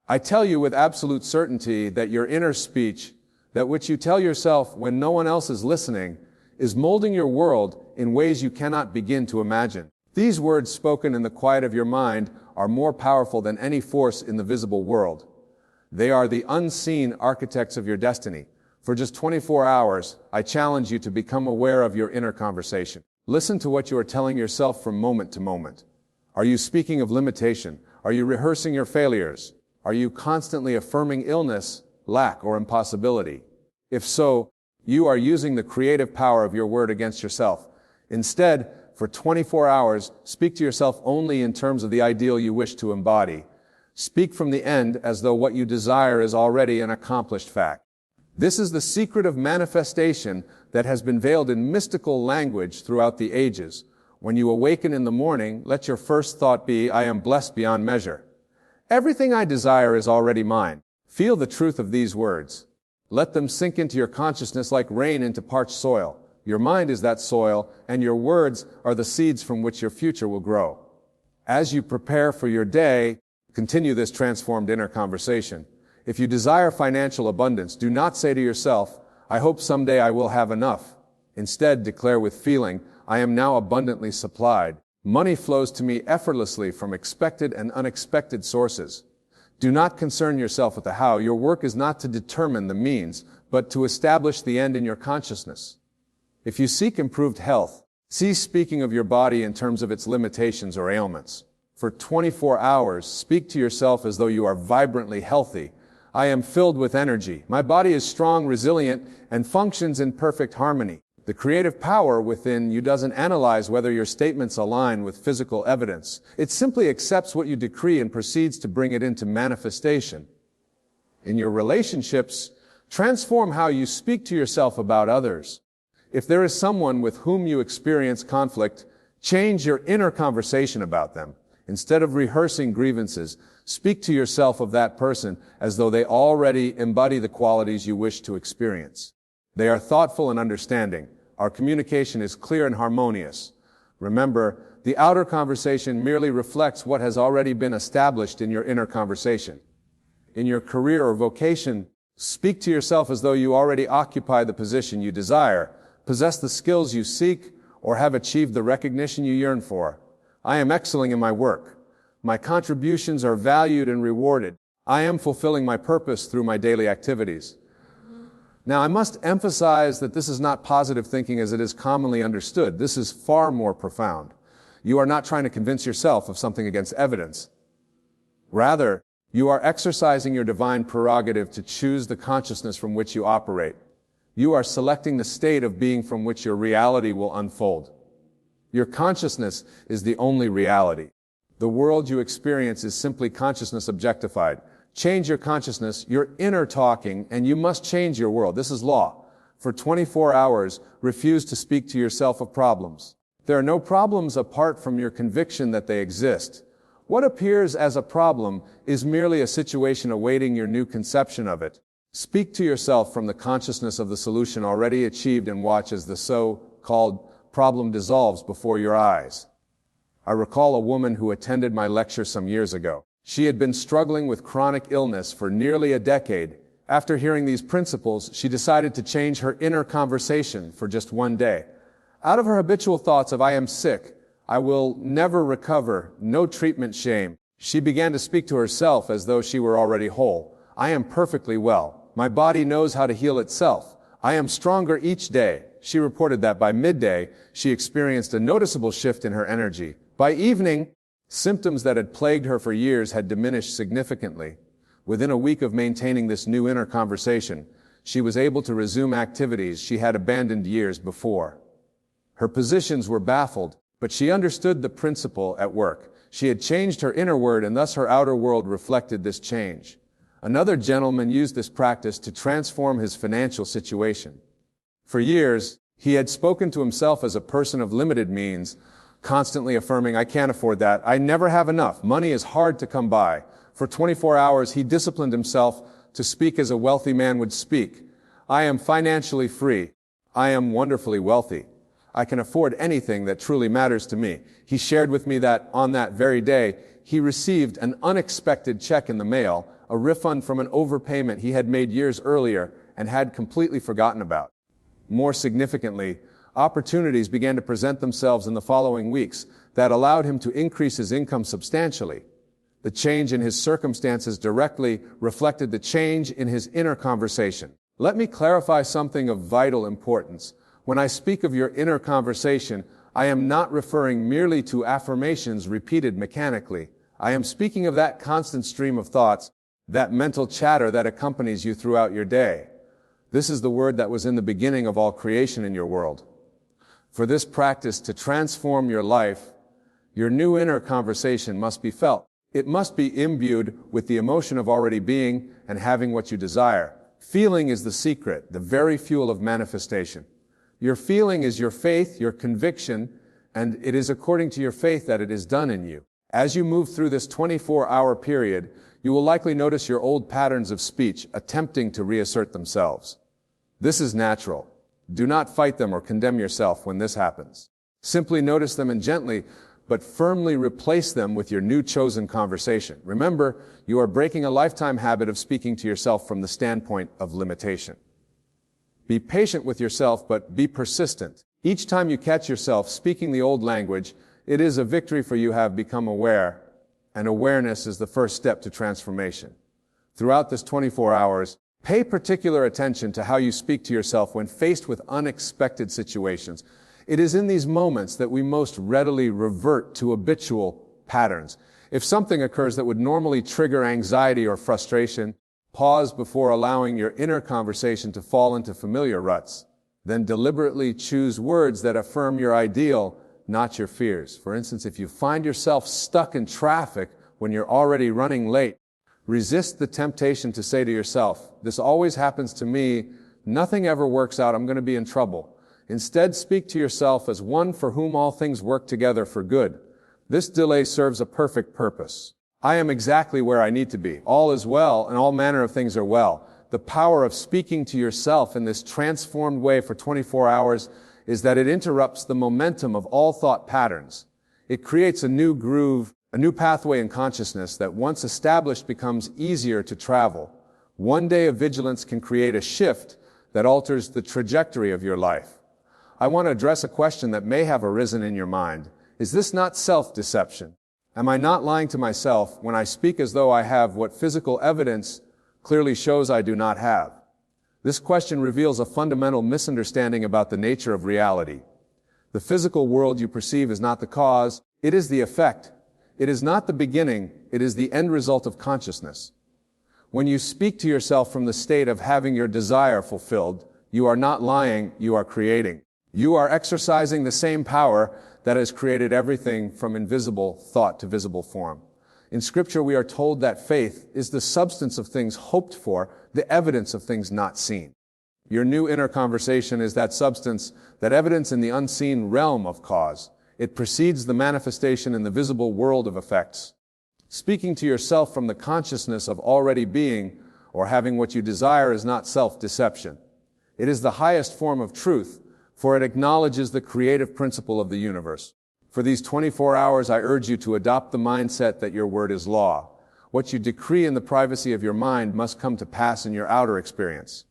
I tell you with absolute certainty that your inner speech, that which you tell yourself when no one else is listening, is molding your world in ways you cannot begin to imagine. These words spoken in the quiet of your mind are more powerful than any force in the visible world. They are the unseen architects of your destiny. For just 24 hours, I challenge you to become aware of your inner conversation. Listen to what you are telling yourself from moment to moment. Are you speaking of limitation? Are you rehearsing your failures? Are you constantly affirming illness, lack, or impossibility? If so, you are using the creative power of your word against yourself. Instead, for 24 hours, speak to yourself only in terms of the ideal you wish to embody. Speak from the end as though what you desire is already an accomplished fact. This is the secret of manifestation that has been veiled in mystical language throughout the ages. When you awaken in the morning, let your first thought be, I am blessed beyond measure. Everything I desire is already mine. Feel the truth of these words. Let them sink into your consciousness like rain into parched soil. Your mind is that soil, and your words are the seeds from which your future will grow. As you prepare for your day, continue this transformed inner conversation. If you desire financial abundance, do not say to yourself, I hope someday I will have enough. Instead, declare with feeling, I am now abundantly supplied. Money flows to me effortlessly from expected and unexpected sources. Do not concern yourself with the how. Your work is not to determine the means, but to establish the end in your consciousness. If you seek improved health, cease speaking of your body in terms of its limitations or ailments. For 24 hours, speak to yourself as though you are vibrantly healthy. I am filled with energy. My body is strong, resilient, and functions in perfect harmony. The creative power within you doesn't analyze whether your statements align with physical evidence. It simply accepts what you decree and proceeds to bring it into manifestation. In your relationships, transform how you speak to yourself about others. If there is someone with whom you experience conflict, change your inner conversation about them. Instead of rehearsing grievances, speak to yourself of that person as though they already embody the qualities you wish to experience. They are thoughtful and understanding. Our communication is clear and harmonious. Remember, the outer conversation merely reflects what has already been established in your inner conversation. In your career or vocation, speak to yourself as though you already occupy the position you desire, possess the skills you seek, or have achieved the recognition you yearn for. I am excelling in my work. My contributions are valued and rewarded. I am fulfilling my purpose through my daily activities. Now, I must emphasize that this is not positive thinking as it is commonly understood. This is far more profound. You are not trying to convince yourself of something against evidence. Rather, you are exercising your divine prerogative to choose the consciousness from which you operate. You are selecting the state of being from which your reality will unfold. Your consciousness is the only reality. The world you experience is simply consciousness objectified. Change your consciousness, your inner talking, and you must change your world. This is law. For 24 hours, refuse to speak to yourself of problems. There are no problems apart from your conviction that they exist. What appears as a problem is merely a situation awaiting your new conception of it. Speak to yourself from the consciousness of the solution already achieved and watch as the so-called problem dissolves before your eyes. I recall a woman who attended my lecture some years ago. She had been struggling with chronic illness for nearly a decade. After hearing these principles, she decided to change her inner conversation for just one day. Out of her habitual thoughts of I am sick, I will never recover, no treatment, shame, she began to speak to herself as though she were already whole. I am perfectly well. My body knows how to heal itself. I am stronger each day. She reported that by midday, she experienced a noticeable shift in her energy. By evening, symptoms that had plagued her for years had diminished significantly. Within a week of maintaining this new inner conversation, she was able to resume activities she had abandoned years before. Her physicians were baffled, but she understood the principle at work. She had changed her inner world, and thus her outer world reflected this change. Another gentleman used this practice to transform his financial situation. For years, he had spoken to himself as a person of limited means, constantly affirming, I can't afford that. I never have enough. Money is hard to come by. For 24 hours, he disciplined himself to speak as a wealthy man would speak. I am financially free. I am wonderfully wealthy. I can afford anything that truly matters to me. He shared with me that on that very day, he received an unexpected check in the mail, a refund from an overpayment he had made years earlier and had completely forgotten about. More significantly, opportunities began to present themselves in the following weeks that allowed him to increase his income substantially. The change in his circumstances directly reflected the change in his inner conversation. Let me clarify something of vital importance. When I speak of your inner conversation, I am not referring merely to affirmations repeated mechanically. I am speaking of that constant stream of thoughts, that mental chatter that accompanies you throughout your day. This is the word that was in the beginning of all creation in your world. For this practice to transform your life, your new inner conversation must be felt. It must be imbued with the emotion of already being and having what you desire. Feeling is the secret, the very fuel of manifestation. Your feeling is your faith, your conviction, and it is according to your faith that it is done in you. As you move through this 24-hour period, you will likely notice your old patterns of speech attempting to reassert themselves. This is natural. Do not fight them or condemn yourself when this happens. Simply notice them and gently, but firmly replace them with your new chosen conversation. Remember, you are breaking a lifetime habit of speaking to yourself from the standpoint of limitation. Be patient with yourself, but be persistent. Each time you catch yourself speaking the old language, it is a victory for you have become aware, and awareness is the first step to transformation. Throughout this 24 hours, pay particular attention to how you speak to yourself when faced with unexpected situations. It is in these moments that we most readily revert to habitual patterns. If something occurs that would normally trigger anxiety or frustration, pause before allowing your inner conversation to fall into familiar ruts. Then deliberately choose words that affirm your ideal, not your fears. For instance, if you find yourself stuck in traffic when you're already running late, resist the temptation to say to yourself, "This always happens to me. Nothing ever works out. I'm going to be in trouble." Instead, speak to yourself as one for whom all things work together for good. This delay serves a perfect purpose. I am exactly where I need to be. All is well, and all manner of things are well. The power of speaking to yourself in this transformed way for 24 hours is that it interrupts the momentum of all thought patterns. It creates a new groove, a new pathway in consciousness that once established becomes easier to travel. One day of vigilance can create a shift that alters the trajectory of your life. I want to address a question that may have arisen in your mind. Is this not self-deception? Am I not lying to myself when I speak as though I have what physical evidence clearly shows I do not have? This question reveals a fundamental misunderstanding about the nature of reality. The physical world you perceive is not the cause, it is the effect. It is not the beginning, it is the end result of consciousness. When you speak to yourself from the state of having your desire fulfilled, you are not lying, you are creating. You are exercising the same power that has created everything from invisible thought to visible form. In Scripture, we are told that faith is the substance of things hoped for, the evidence of things not seen. Your new inner conversation is that substance, that evidence in the unseen realm of cause. It precedes the manifestation in the visible world of effects. Speaking to yourself from the consciousness of already being or having what you desire is not self-deception. It is the highest form of truth, for it acknowledges the creative principle of the universe. For these 24 hours, I urge you to adopt the mindset that your word is law. What you decree in the privacy of your mind must come to pass in your outer experience.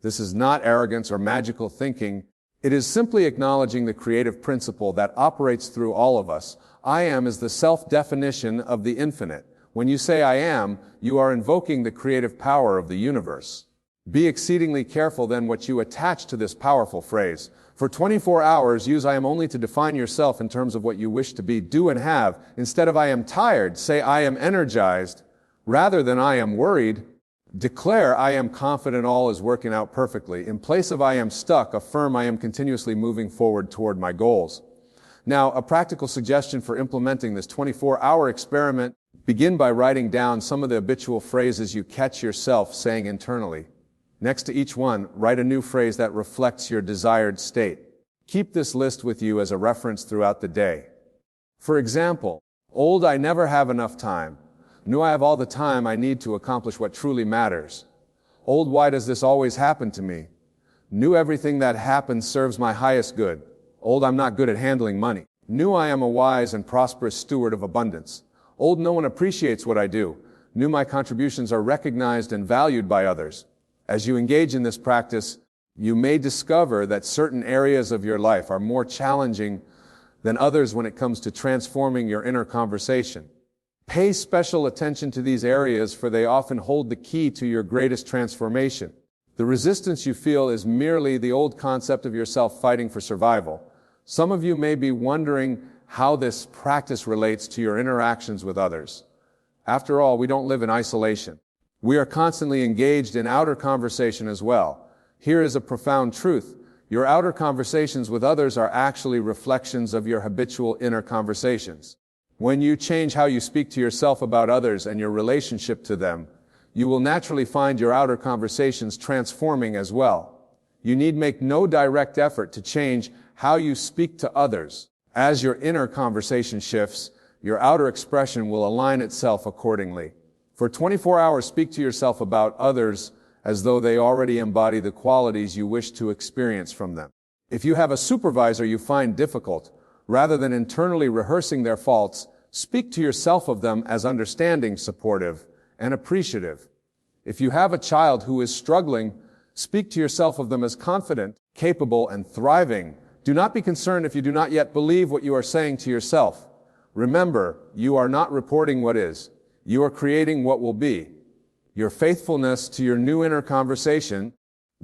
This is not arrogance or magical thinking. It is simply acknowledging the creative principle that operates through all of us. I am is the self-definition of the infinite. When you say I am, you are invoking the creative power of the universe. Be exceedingly careful then what you attach to this powerful phrase. For 24 hours, use I am only to define yourself in terms of what you wish to be, do, and have. Instead of I am tired, say I am energized. Rather than I am worried, declare I am confident all is working out perfectly. In place of I am stuck, affirm I am continuously moving forward toward my goals. Now, a practical suggestion for implementing this 24-hour experiment: begin by writing down some of the habitual phrases you catch yourself saying internally. Next to each one, write a new phrase that reflects your desired state. Keep this list with you as a reference throughout the day. For example, old I never have enough time. New I have all the time I need to accomplish what truly matters. Old why does this always happen to me? New everything that happens serves my highest good. Old I'm not good at handling money. New I am a wise and prosperous steward of abundance. Old no one appreciates what I do. My contributions are recognized and valued by others. As you engage in this practice, you may discover that certain areas of your life are more challenging than others when it comes to transforming your inner conversation. Pay special attention to these areas, for they often hold the key to your greatest transformation. The resistance you feel is merely the old concept of yourself fighting for survival. Some of you may be wondering how this practice relates to your interactions with others. After all, we don't live in isolation. We are constantly engaged in outer conversation as well. Here is a profound truth. Your outer conversations with others are actually reflections of your habitual inner conversations. When you change how you speak to yourself about others and your relationship to them, you will naturally find your outer conversations transforming as well. You need make no direct effort to change how you speak to others. As your inner conversation shifts, your outer expression will align itself accordingly. For 24 hours, speak to yourself about others as though they already embody the qualities you wish to experience from them. If you have a supervisor you find difficult, rather than internally rehearsing their faults, speak to yourself of them as understanding, supportive, and appreciative. If you have a child who is struggling, speak to yourself of them as confident, capable, and thriving. Do not be concerned if you do not yet believe what you are saying to yourself. Remember, you are not reporting what is. You are creating what will be. Your faithfulness to your new inner conversation,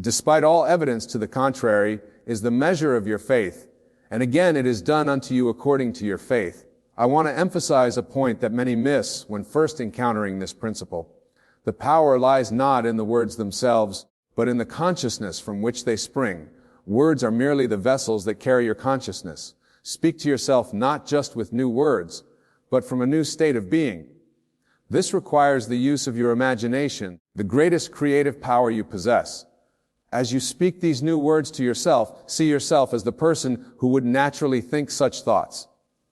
despite all evidence to the contrary, is the measure of your faith. And again, it is done unto you according to your faith. I want to emphasize a point that many miss when first encountering this principle. The power lies not in the words themselves, but in the consciousness from which they spring. Words are merely the vessels that carry your consciousness. Speak to yourself not just with new words, but from a new state of being. This requires the use of your imagination, the greatest creative power you possess. As you speak these new words to yourself, see yourself as the person who would naturally think such thoughts.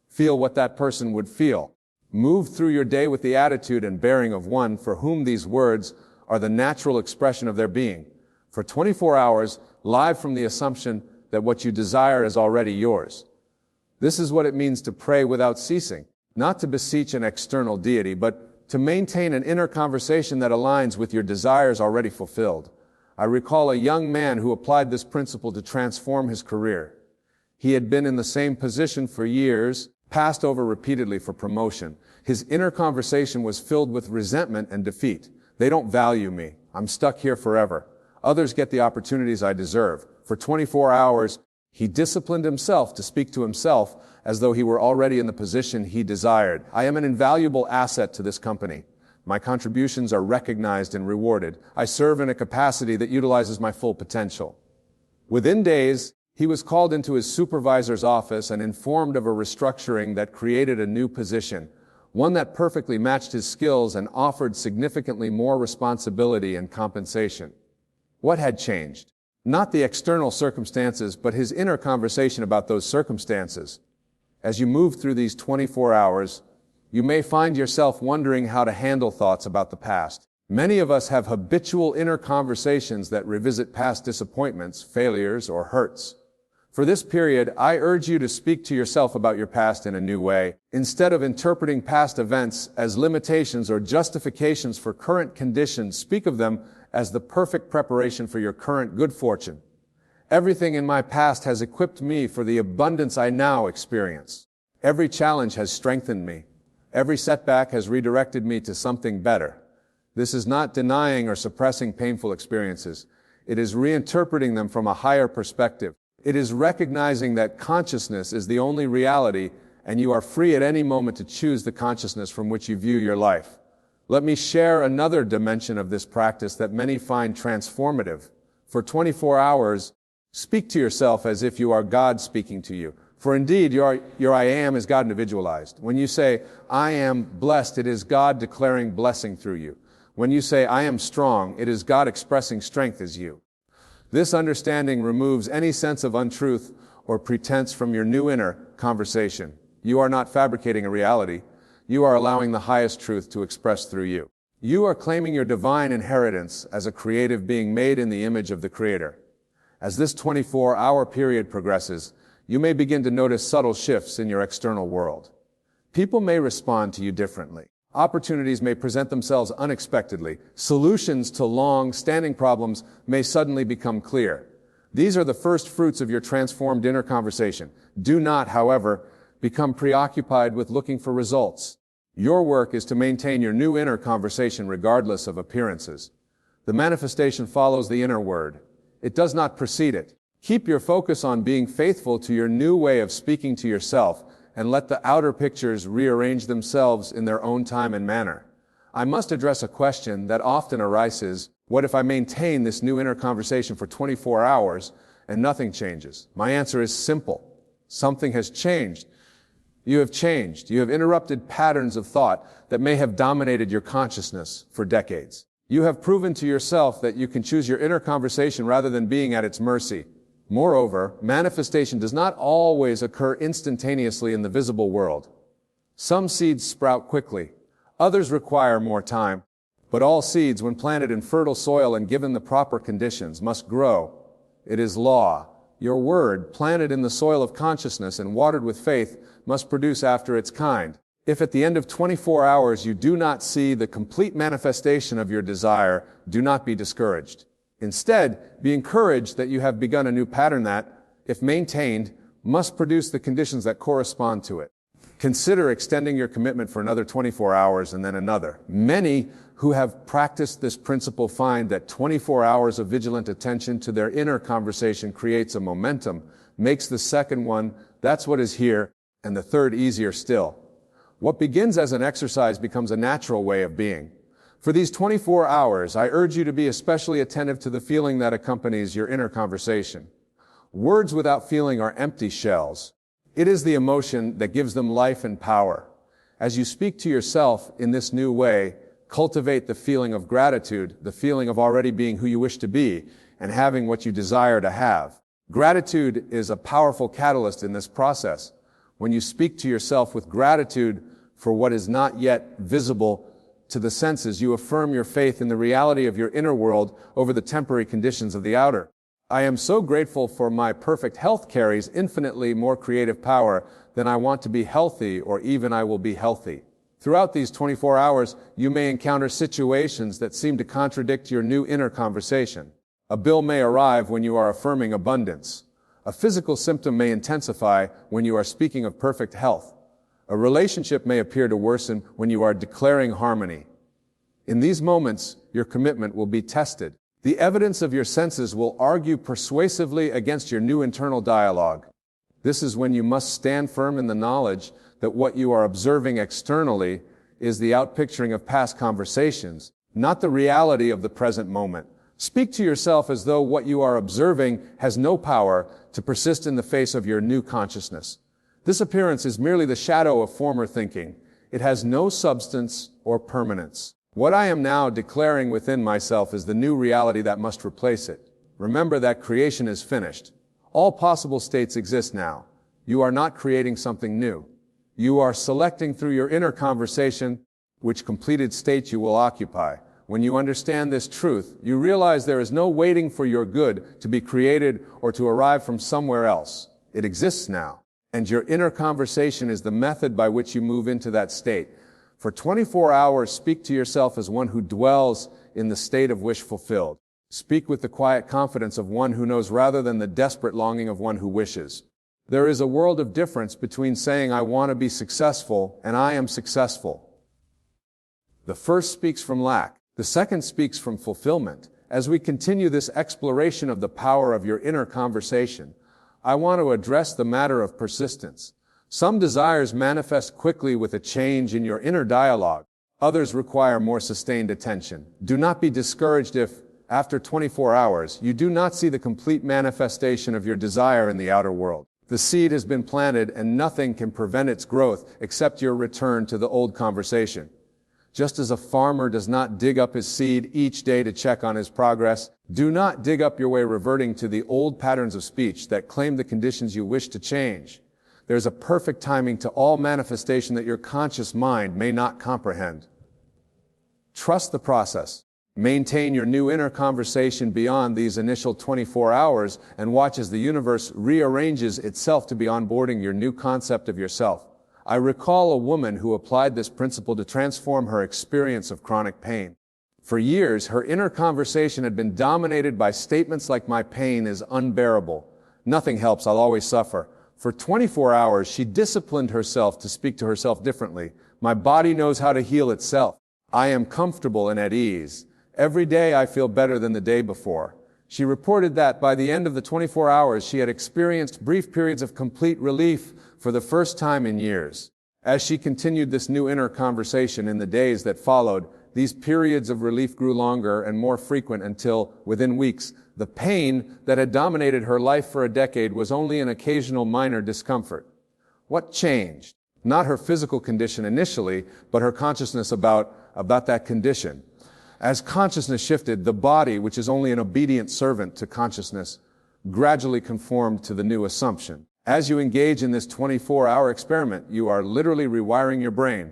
Feel what that person would feel. Move through your day with the attitude and bearing of one for whom these words are the natural expression of their being. For 24 hours, live from the assumption that what you desire is already yours. This is what it means to pray without ceasing, not to beseech an external deity, but to maintain an inner conversation that aligns with your desires already fulfilled. I recall a young man who applied this principle to transform his career. He had been in the same position for years, passed over repeatedly for promotion. His inner conversation was filled with resentment and defeat. They don't value me. I'm stuck here forever. Others get the opportunities I deserve. For 24 hours, he disciplined himself to speak to himself as though he were already in the position he desired. I am an invaluable asset to this company. My contributions are recognized and rewarded. I serve in a capacity that utilizes my full potential. Within days, he was called into his supervisor's office and informed of a restructuring that created a new position, one that perfectly matched his skills and offered significantly more responsibility and compensation. What had changed? Not the external circumstances, but his inner conversation about those circumstances. As you move through these 24 hours, you may find yourself wondering how to handle thoughts about the past. Many of us have habitual inner conversations that revisit past disappointments, failures, or hurts. For this period, I urge you to speak to yourself about your past in a new way. Instead of interpreting past events as limitations or justifications for current conditions, speak of them as the perfect preparation for your current good fortune. Everything in my past has equipped me for the abundance I now experience. Every challenge has strengthened me. Every setback has redirected me to something better. This is not denying or suppressing painful experiences. It is reinterpreting them from a higher perspective. It is recognizing that consciousness is the only reality, and you are free at any moment to choose the consciousness from which you view your life. Let me share another dimension of this practice that many find transformative. For 24 hours, speak to yourself as if you are God speaking to you. For indeed, your I am is God individualized. When you say, I am blessed, it is God declaring blessing through you. When you say, I am strong, it is God expressing strength as you. This understanding removes any sense of untruth or pretense from your new inner conversation. You are not fabricating a reality. You are allowing the highest truth to express through you. You are claiming your divine inheritance as a creative being made in the image of the Creator. As this 24-hour period progresses, you may begin to notice subtle shifts in your external world. People may respond to you differently. Opportunities may present themselves unexpectedly. Solutions to long-standing problems may suddenly become clear. These are the first fruits of your transformed inner conversation. Do not, however, become preoccupied with looking for results. Your work is to maintain your new inner conversation regardless of appearances. The manifestation follows the inner word. It does not precede it. Keep your focus on being faithful to your new way of speaking to yourself and let the outer pictures rearrange themselves in their own time and manner. I must address a question that often arises. What if I maintain this new inner conversation for 24 hours and nothing changes? My answer is simple. Something has changed. You have changed. You have interrupted patterns of thought that may have dominated your consciousness for decades. You have proven to yourself that you can choose your inner conversation rather than being at its mercy. Moreover, manifestation does not always occur instantaneously in the visible world. Some seeds sprout quickly. Others require more time. But all seeds, when planted in fertile soil and given the proper conditions, must grow. It is law. Your word, planted in the soil of consciousness and watered with faith, must produce after its kind. If at the end of 24 hours you do not see the complete manifestation of your desire, do not be discouraged. Instead, be encouraged that you have begun a new pattern that, if maintained, must produce the conditions that correspond to it. Consider extending your commitment for another 24 hours and then another. Many who have practiced this principle find that 24 hours of vigilant attention to their inner conversation creates a momentum, makes the second one, that's what is here, and the third easier still. What begins as an exercise becomes a natural way of being. For these 24 hours, I urge you to be especially attentive to the feeling that accompanies your inner conversation. Words without feeling are empty shells. It is the emotion that gives them life and power. As you speak to yourself in this new way, cultivate the feeling of gratitude, the feeling of already being who you wish to be and having what you desire to have. Gratitude is a powerful catalyst in this process. When you speak to yourself with gratitude for what is not yet visible to the senses, you affirm your faith in the reality of your inner world over the temporary conditions of the outer. I am so grateful for my perfect health carries infinitely more creative power than I want to be healthy or even I will be healthy. Throughout these 24 hours, you may encounter situations that seem to contradict your new inner conversation. A bill may arrive when you are affirming abundance. A physical symptom may intensify when you are speaking of perfect health. A relationship may appear to worsen when you are declaring harmony. In these moments, your commitment will be tested. The evidence of your senses will argue persuasively against your new internal dialogue. This is when you must stand firm in the knowledge that what you are observing externally is the outpicturing of past conversations, not the reality of the present moment. Speak to yourself as though what you are observing has no power to persist in the face of your new consciousness. This appearance is merely the shadow of former thinking. It has no substance or permanence. What I am now declaring within myself is the new reality that must replace it. Remember that creation is finished. All possible states exist now. You are not creating something new. You are selecting through your inner conversation which completed state you will occupy. When you understand this truth, you realize there is no waiting for your good to be created or to arrive from somewhere else. It exists now. And your inner conversation is the method by which you move into that state. For 24 hours, speak to yourself as one who dwells in the state of wish fulfilled. Speak with the quiet confidence of one who knows rather than the desperate longing of one who wishes. There is a world of difference between saying I want to be successful and I am successful. The first speaks from lack. The second speaks from fulfillment. As we continue this exploration of the power of your inner conversation, I want to address the matter of persistence. Some desires manifest quickly with a change in your inner dialogue. Others require more sustained attention. Do not be discouraged if, after 24 hours, you do not see the complete manifestation of your desire in the outer world. The seed has been planted and nothing can prevent its growth except your return to the old conversation. Just as a farmer does not dig up his seed each day to check on his progress, do not dig up your way reverting to the old patterns of speech that claim the conditions you wish to change. There's a perfect timing to all manifestation that your conscious mind may not comprehend. Trust the process. Maintain your new inner conversation beyond these initial 24 hours and watch as the universe rearranges itself to be onboarding your new concept of yourself. I recall a woman who applied this principle to transform her experience of chronic pain. For years, her inner conversation had been dominated by statements like, "My pain is unbearable. Nothing helps, I'll always suffer." For 24 hours, she disciplined herself to speak to herself differently. "My body knows how to heal itself. I am comfortable and at ease. Every day I feel better than the day before." She reported that by the end of the 24 hours, she had experienced brief periods of complete relief for the first time in years. As she continued this new inner conversation in the days that followed, these periods of relief grew longer and more frequent until, within weeks, the pain that had dominated her life for a decade was only an occasional minor discomfort. What changed? Not her physical condition initially, but her consciousness about that condition. As consciousness shifted, the body, which is only an obedient servant to consciousness, gradually conformed to the new assumption. As you engage in this 24-hour experiment, you are literally rewiring your brain.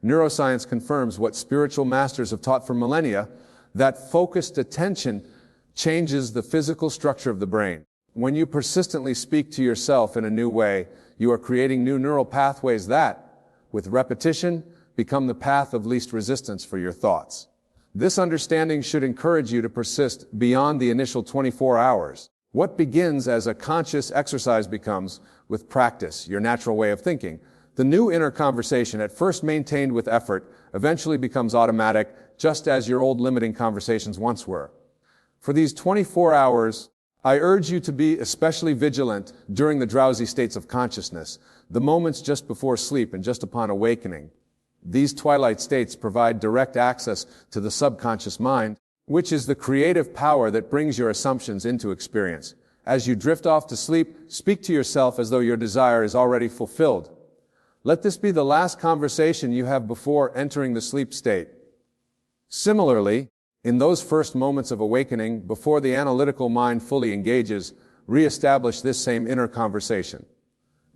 Neuroscience confirms what spiritual masters have taught for millennia, that focused attention changes the physical structure of the brain. When you persistently speak to yourself in a new way, you are creating new neural pathways that, with repetition, become the path of least resistance for your thoughts. This understanding should encourage you to persist beyond the initial 24 hours. What begins as a conscious exercise becomes, with practice, your natural way of thinking. The new inner conversation, at first maintained with effort, eventually becomes automatic, just as your old limiting conversations once were. For these 24 hours, I urge you to be especially vigilant during the drowsy states of consciousness, the moments just before sleep and just upon awakening. These twilight states provide direct access to the subconscious mind, which is the creative power that brings your assumptions into experience. As you drift off to sleep, speak to yourself as though your desire is already fulfilled. Let this be the last conversation you have before entering the sleep state. Similarly, in those first moments of awakening, before the analytical mind fully engages, re-establish this same inner conversation.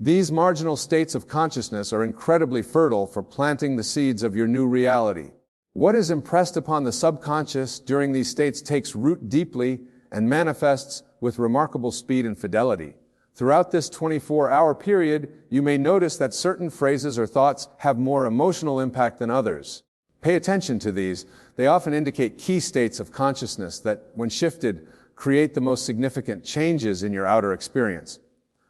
These marginal states of consciousness are incredibly fertile for planting the seeds of your new reality. What is impressed upon the subconscious during these states takes root deeply and manifests with remarkable speed and fidelity. Throughout this 24-hour period, you may notice that certain phrases or thoughts have more emotional impact than others. Pay attention to these. They often indicate key states of consciousness that, when shifted, create the most significant changes in your outer experience.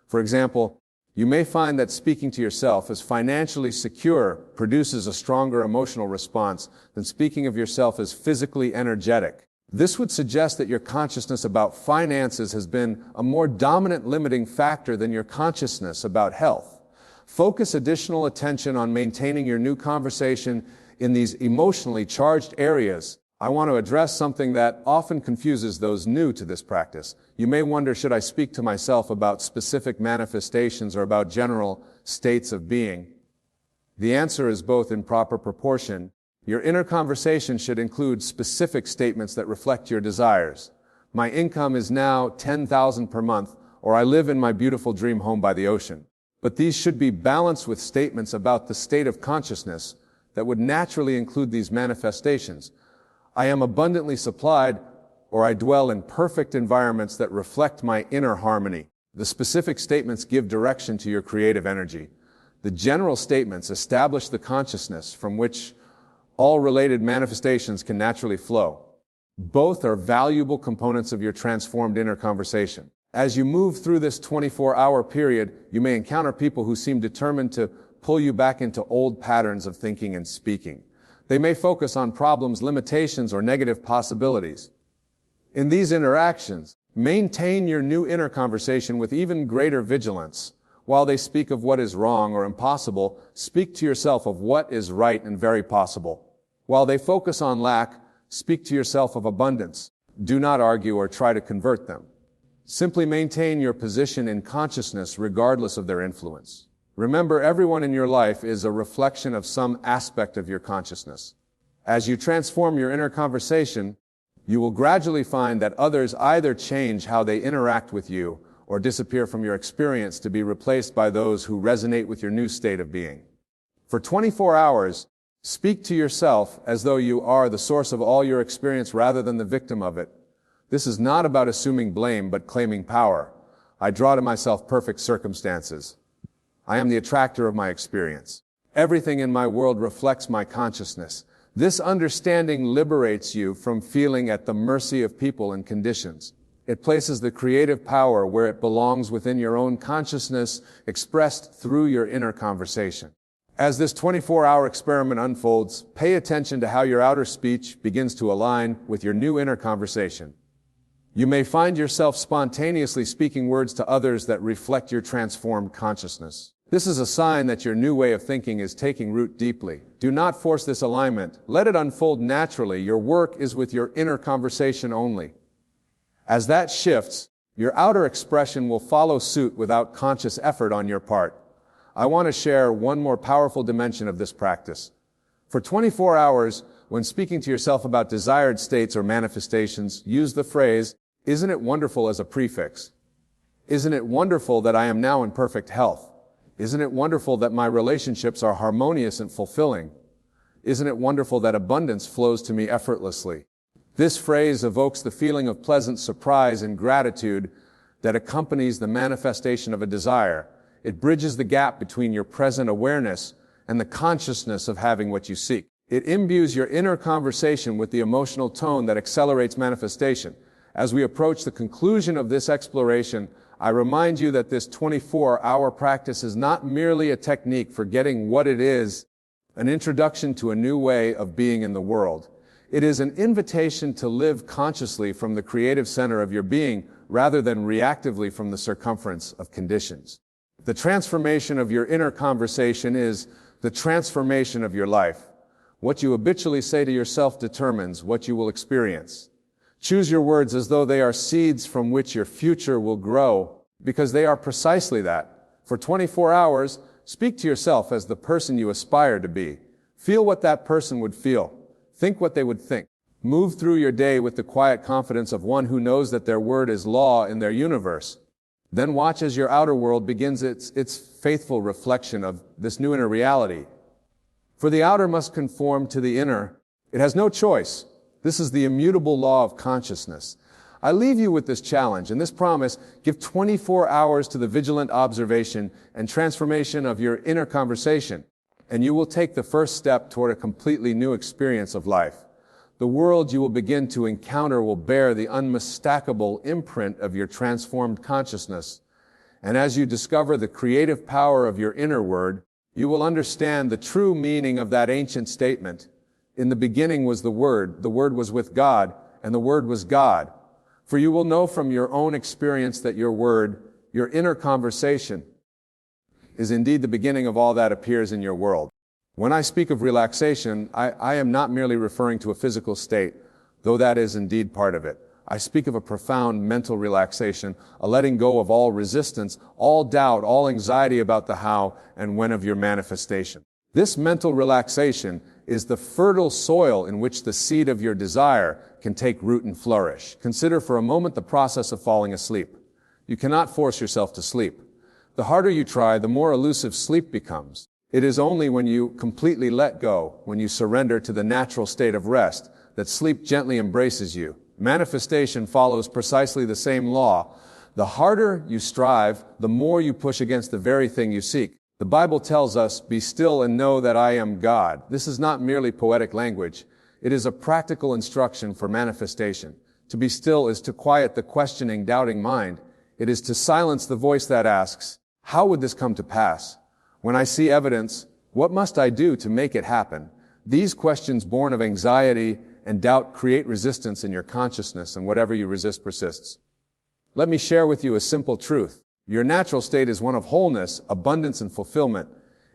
For example, you may find that speaking to yourself as financially secure produces a stronger emotional response than speaking of yourself as physically energetic. This would suggest that your consciousness about finances has been a more dominant limiting factor than your consciousness about health. Focus additional attention on maintaining your new conversation in these emotionally charged areas. I want to address something that often confuses those new to this practice. You may wonder, should I speak to myself about specific manifestations or about general states of being? The answer is both in proper proportion. Your inner conversation should include specific statements that reflect your desires. My income is now $10,000 per month, or I live in my beautiful dream home by the ocean. But these should be balanced with statements about the state of consciousness that would naturally include these manifestations. I am abundantly supplied, or I dwell in perfect environments that reflect my inner harmony. The specific statements give direction to your creative energy. The general statements establish the consciousness from which all related manifestations can naturally flow. Both are valuable components of your transformed inner conversation. As you move through this 24-hour period, you may encounter people who seem determined to pull you back into old patterns of thinking and speaking. They may focus on problems, limitations, or negative possibilities. In these interactions, maintain your new inner conversation with even greater vigilance. While they speak of what is wrong or impossible, speak to yourself of what is right and very possible. While they focus on lack, speak to yourself of abundance. Do not argue or try to convert them. Simply maintain your position in consciousness regardless of their influence. Remember, everyone in your life is a reflection of some aspect of your consciousness. As you transform your inner conversation, you will gradually find that others either change how they interact with you or disappear from your experience to be replaced by those who resonate with your new state of being. For 24 hours, speak to yourself as though you are the source of all your experience rather than the victim of it. This is not about assuming blame but claiming power. I draw to myself perfect circumstances. I am the attractor of my experience. Everything in my world reflects my consciousness. This understanding liberates you from feeling at the mercy of people and conditions. It places the creative power where it belongs within your own consciousness, expressed through your inner conversation. As this 24-hour experiment unfolds, pay attention to how your outer speech begins to align with your new inner conversation. You may find yourself spontaneously speaking words to others that reflect your transformed consciousness. This is a sign that your new way of thinking is taking root deeply. Do not force this alignment. Let it unfold naturally. Your work is with your inner conversation only. As that shifts, your outer expression will follow suit without conscious effort on your part. I want to share one more powerful dimension of this practice. For 24 hours, when speaking to yourself about desired states or manifestations, use the phrase, "Isn't it wonderful?" as a prefix. Isn't it wonderful that I am now in perfect health? Isn't it wonderful that my relationships are harmonious and fulfilling? Isn't it wonderful that abundance flows to me effortlessly? This phrase evokes the feeling of pleasant surprise and gratitude that accompanies the manifestation of a desire. It bridges the gap between your present awareness and the consciousness of having what you seek. It imbues your inner conversation with the emotional tone that accelerates manifestation. As we approach the conclusion of this exploration, I remind you that this 24-hour practice is not merely a technique for getting what it is, an introduction to a new way of being in the world. It is an invitation to live consciously from the creative center of your being rather than reactively from the circumference of conditions. The transformation of your inner conversation is the transformation of your life. What you habitually say to yourself determines what you will experience. Choose your words as though they are seeds from which your future will grow, because they are precisely that. For 24 hours, speak to yourself as the person you aspire to be. Feel what that person would feel. Think what they would think. Move through your day with the quiet confidence of one who knows that their word is law in their universe. Then watch as your outer world begins its faithful reflection of this new inner reality. For the outer must conform to the inner. It has no choice. This is the immutable law of consciousness. I leave you with this challenge and this promise. Give 24 hours to the vigilant observation and transformation of your inner conversation, and you will take the first step toward a completely new experience of life. The world you will begin to encounter will bear the unmistakable imprint of your transformed consciousness. And as you discover the creative power of your inner word, you will understand the true meaning of that ancient statement. In the beginning was the Word was with God, and the Word was God. For you will know from your own experience that your word, your inner conversation, is indeed the beginning of all that appears in your world. When I speak of relaxation, I am not merely referring to a physical state, though that is indeed part of it. I speak of a profound mental relaxation, a letting go of all resistance, all doubt, all anxiety about the how and when of your manifestation. This mental relaxation is the fertile soil in which the seed of your desire can take root and flourish. Consider for a moment the process of falling asleep. You cannot force yourself to sleep. The harder you try, the more elusive sleep becomes. It is only when you completely let go, when you surrender to the natural state of rest, that sleep gently embraces you. Manifestation follows precisely the same law. The harder you strive, the more you push against the very thing you seek. The Bible tells us, "Be still and know that I am God." This is not merely poetic language. It is a practical instruction for manifestation. To be still is to quiet the questioning, doubting mind. It is to silence the voice that asks, "How would this come to pass? When I see evidence, what must I do to make it happen?" These questions born of anxiety and doubt create resistance in your consciousness, and whatever you resist persists. Let me share with you a simple truth. Your natural state is one of wholeness, abundance, and fulfillment.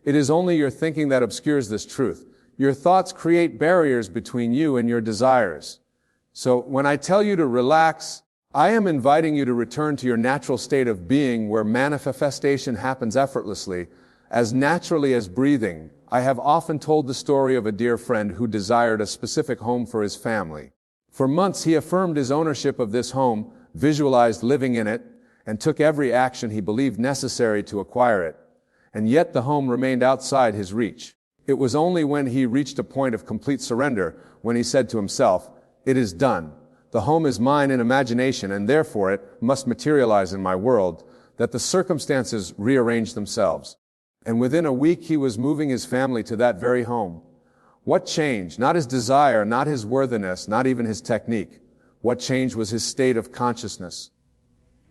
It is only your thinking that obscures this truth. Your thoughts create barriers between you and your desires. So when I tell you to relax, I am inviting you to return to your natural state of being where manifestation happens effortlessly, as naturally as breathing. I have often told the story of a dear friend who desired a specific home for his family. For months he affirmed his ownership of this home, visualized living in it, and took every action he believed necessary to acquire it. And yet the home remained outside his reach. It was only when he reached a point of complete surrender, when he said to himself, "It is done. The home is mine in imagination, and therefore it must materialize in my world," that the circumstances rearranged themselves. And within a week, he was moving his family to that very home. What changed? Not his desire, not his worthiness, not even his technique. What changed was his state of consciousness.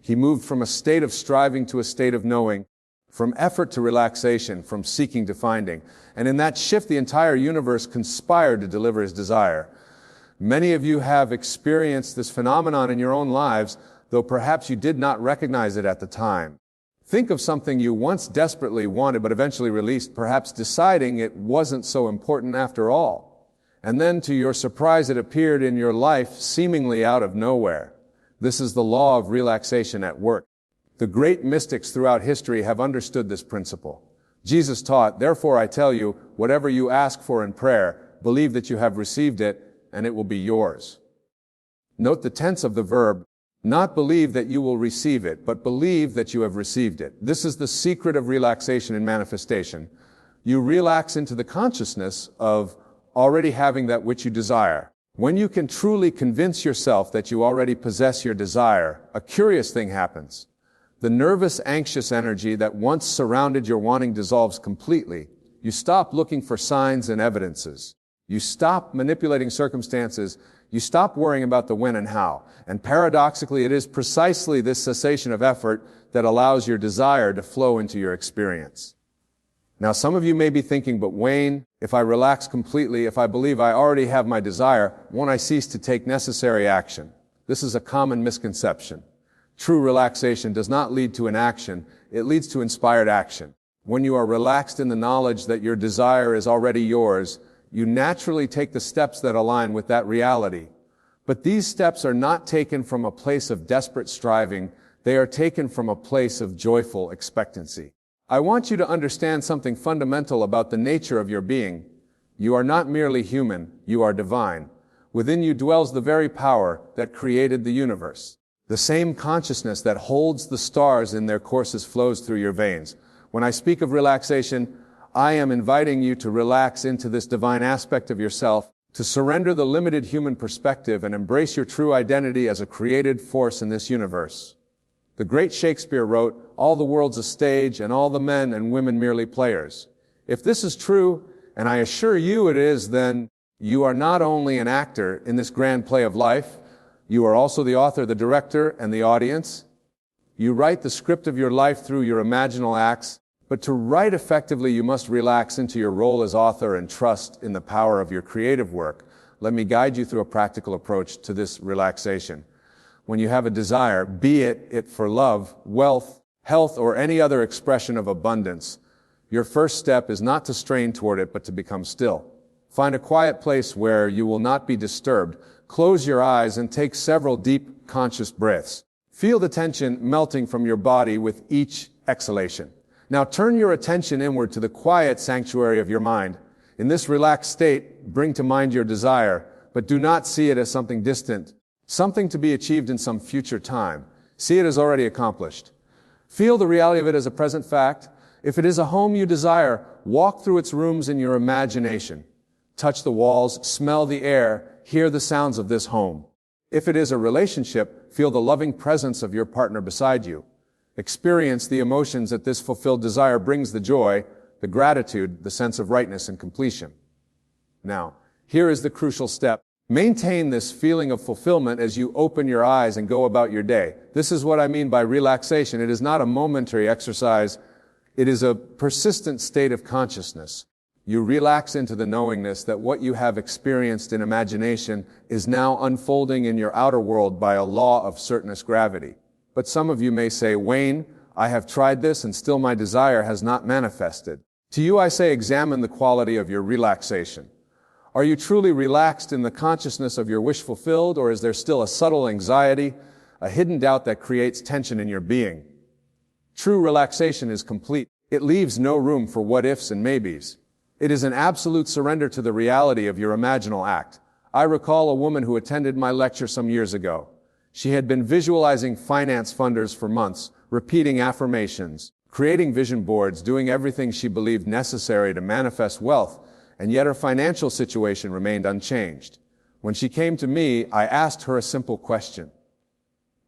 He moved from a state of striving to a state of knowing, from effort to relaxation, from seeking to finding. And in that shift, the entire universe conspired to deliver his desire. Many of you have experienced this phenomenon in your own lives, though perhaps you did not recognize it at the time. Think of something you once desperately wanted but eventually released, perhaps deciding it wasn't so important after all. And then, to your surprise, it appeared in your life seemingly out of nowhere. This is the law of relaxation at work. The great mystics throughout history have understood this principle. Jesus taught, "Therefore I tell you, whatever you ask for in prayer, believe that you have received it, and it will be yours." Note the tense of the verb, not believe that you will receive it, but believe that you have received it. This is the secret of relaxation and manifestation. You relax into the consciousness of already having that which you desire. When you can truly convince yourself that you already possess your desire, a curious thing happens. The nervous, anxious energy that once surrounded your wanting dissolves completely. You stop looking for signs and evidences. You stop manipulating circumstances. You stop worrying about the when and how. And paradoxically, it is precisely this cessation of effort that allows your desire to flow into your experience. Now, some of you may be thinking, but Wayne, if I relax completely, if I believe I already have my desire, won't I cease to take necessary action? This is a common misconception. True relaxation does not lead to inaction, it leads to inspired action. When you are relaxed in the knowledge that your desire is already yours, you naturally take the steps that align with that reality. But these steps are not taken from a place of desperate striving, they are taken from a place of joyful expectancy. I want you to understand something fundamental about the nature of your being. You are not merely human, you are divine. Within you dwells the very power that created the universe. The same consciousness that holds the stars in their courses flows through your veins. When I speak of relaxation, I am inviting you to relax into this divine aspect of yourself, to surrender the limited human perspective and embrace your true identity as a created force in this universe. The great Shakespeare wrote, "All the world's a stage, and all the men and women merely players." If this is true, and I assure you it is, then you are not only an actor in this grand play of life, you are also the author, the director, and the audience. You write the script of your life through your imaginal acts, but to write effectively, you must relax into your role as author and trust in the power of your creative work. Let me guide you through a practical approach to this relaxation. When you have a desire, be it for love, wealth, health, or any other expression of abundance, your first step is not to strain toward it, but to become still. Find a quiet place where you will not be disturbed. Close your eyes and take several deep, conscious breaths. Feel the tension melting from your body with each exhalation. Now turn your attention inward to the quiet sanctuary of your mind. In this relaxed state, bring to mind your desire, but do not see it as something distant, something to be achieved in some future time. See it as already accomplished. Feel the reality of it as a present fact. If it is a home you desire, walk through its rooms in your imagination. Touch the walls, smell the air, hear the sounds of this home. If it is a relationship, feel the loving presence of your partner beside you. Experience the emotions that this fulfilled desire brings, the joy, the gratitude, the sense of rightness and completion. Now, here is the crucial step. Maintain this feeling of fulfillment as you open your eyes and go about your day. This is what I mean by relaxation. It is not a momentary exercise. It is a persistent state of consciousness. You relax into the knowingness that what you have experienced in imagination is now unfolding in your outer world by a law of certainous gravity. But some of you may say, "Wayne, I have tried this and still my desire has not manifested." To you I say, examine the quality of your relaxation. Are you truly relaxed in the consciousness of your wish fulfilled, or is there still a subtle anxiety, a hidden doubt that creates tension in your being? True relaxation is complete. It leaves no room for what-ifs and maybes. It is an absolute surrender to the reality of your imaginal act. I recall a woman who attended my lecture some years ago. She had been visualizing finance funders for months, repeating affirmations, creating vision boards, doing everything she believed necessary to manifest wealth, and yet her financial situation remained unchanged. When she came to me, I asked her a simple question.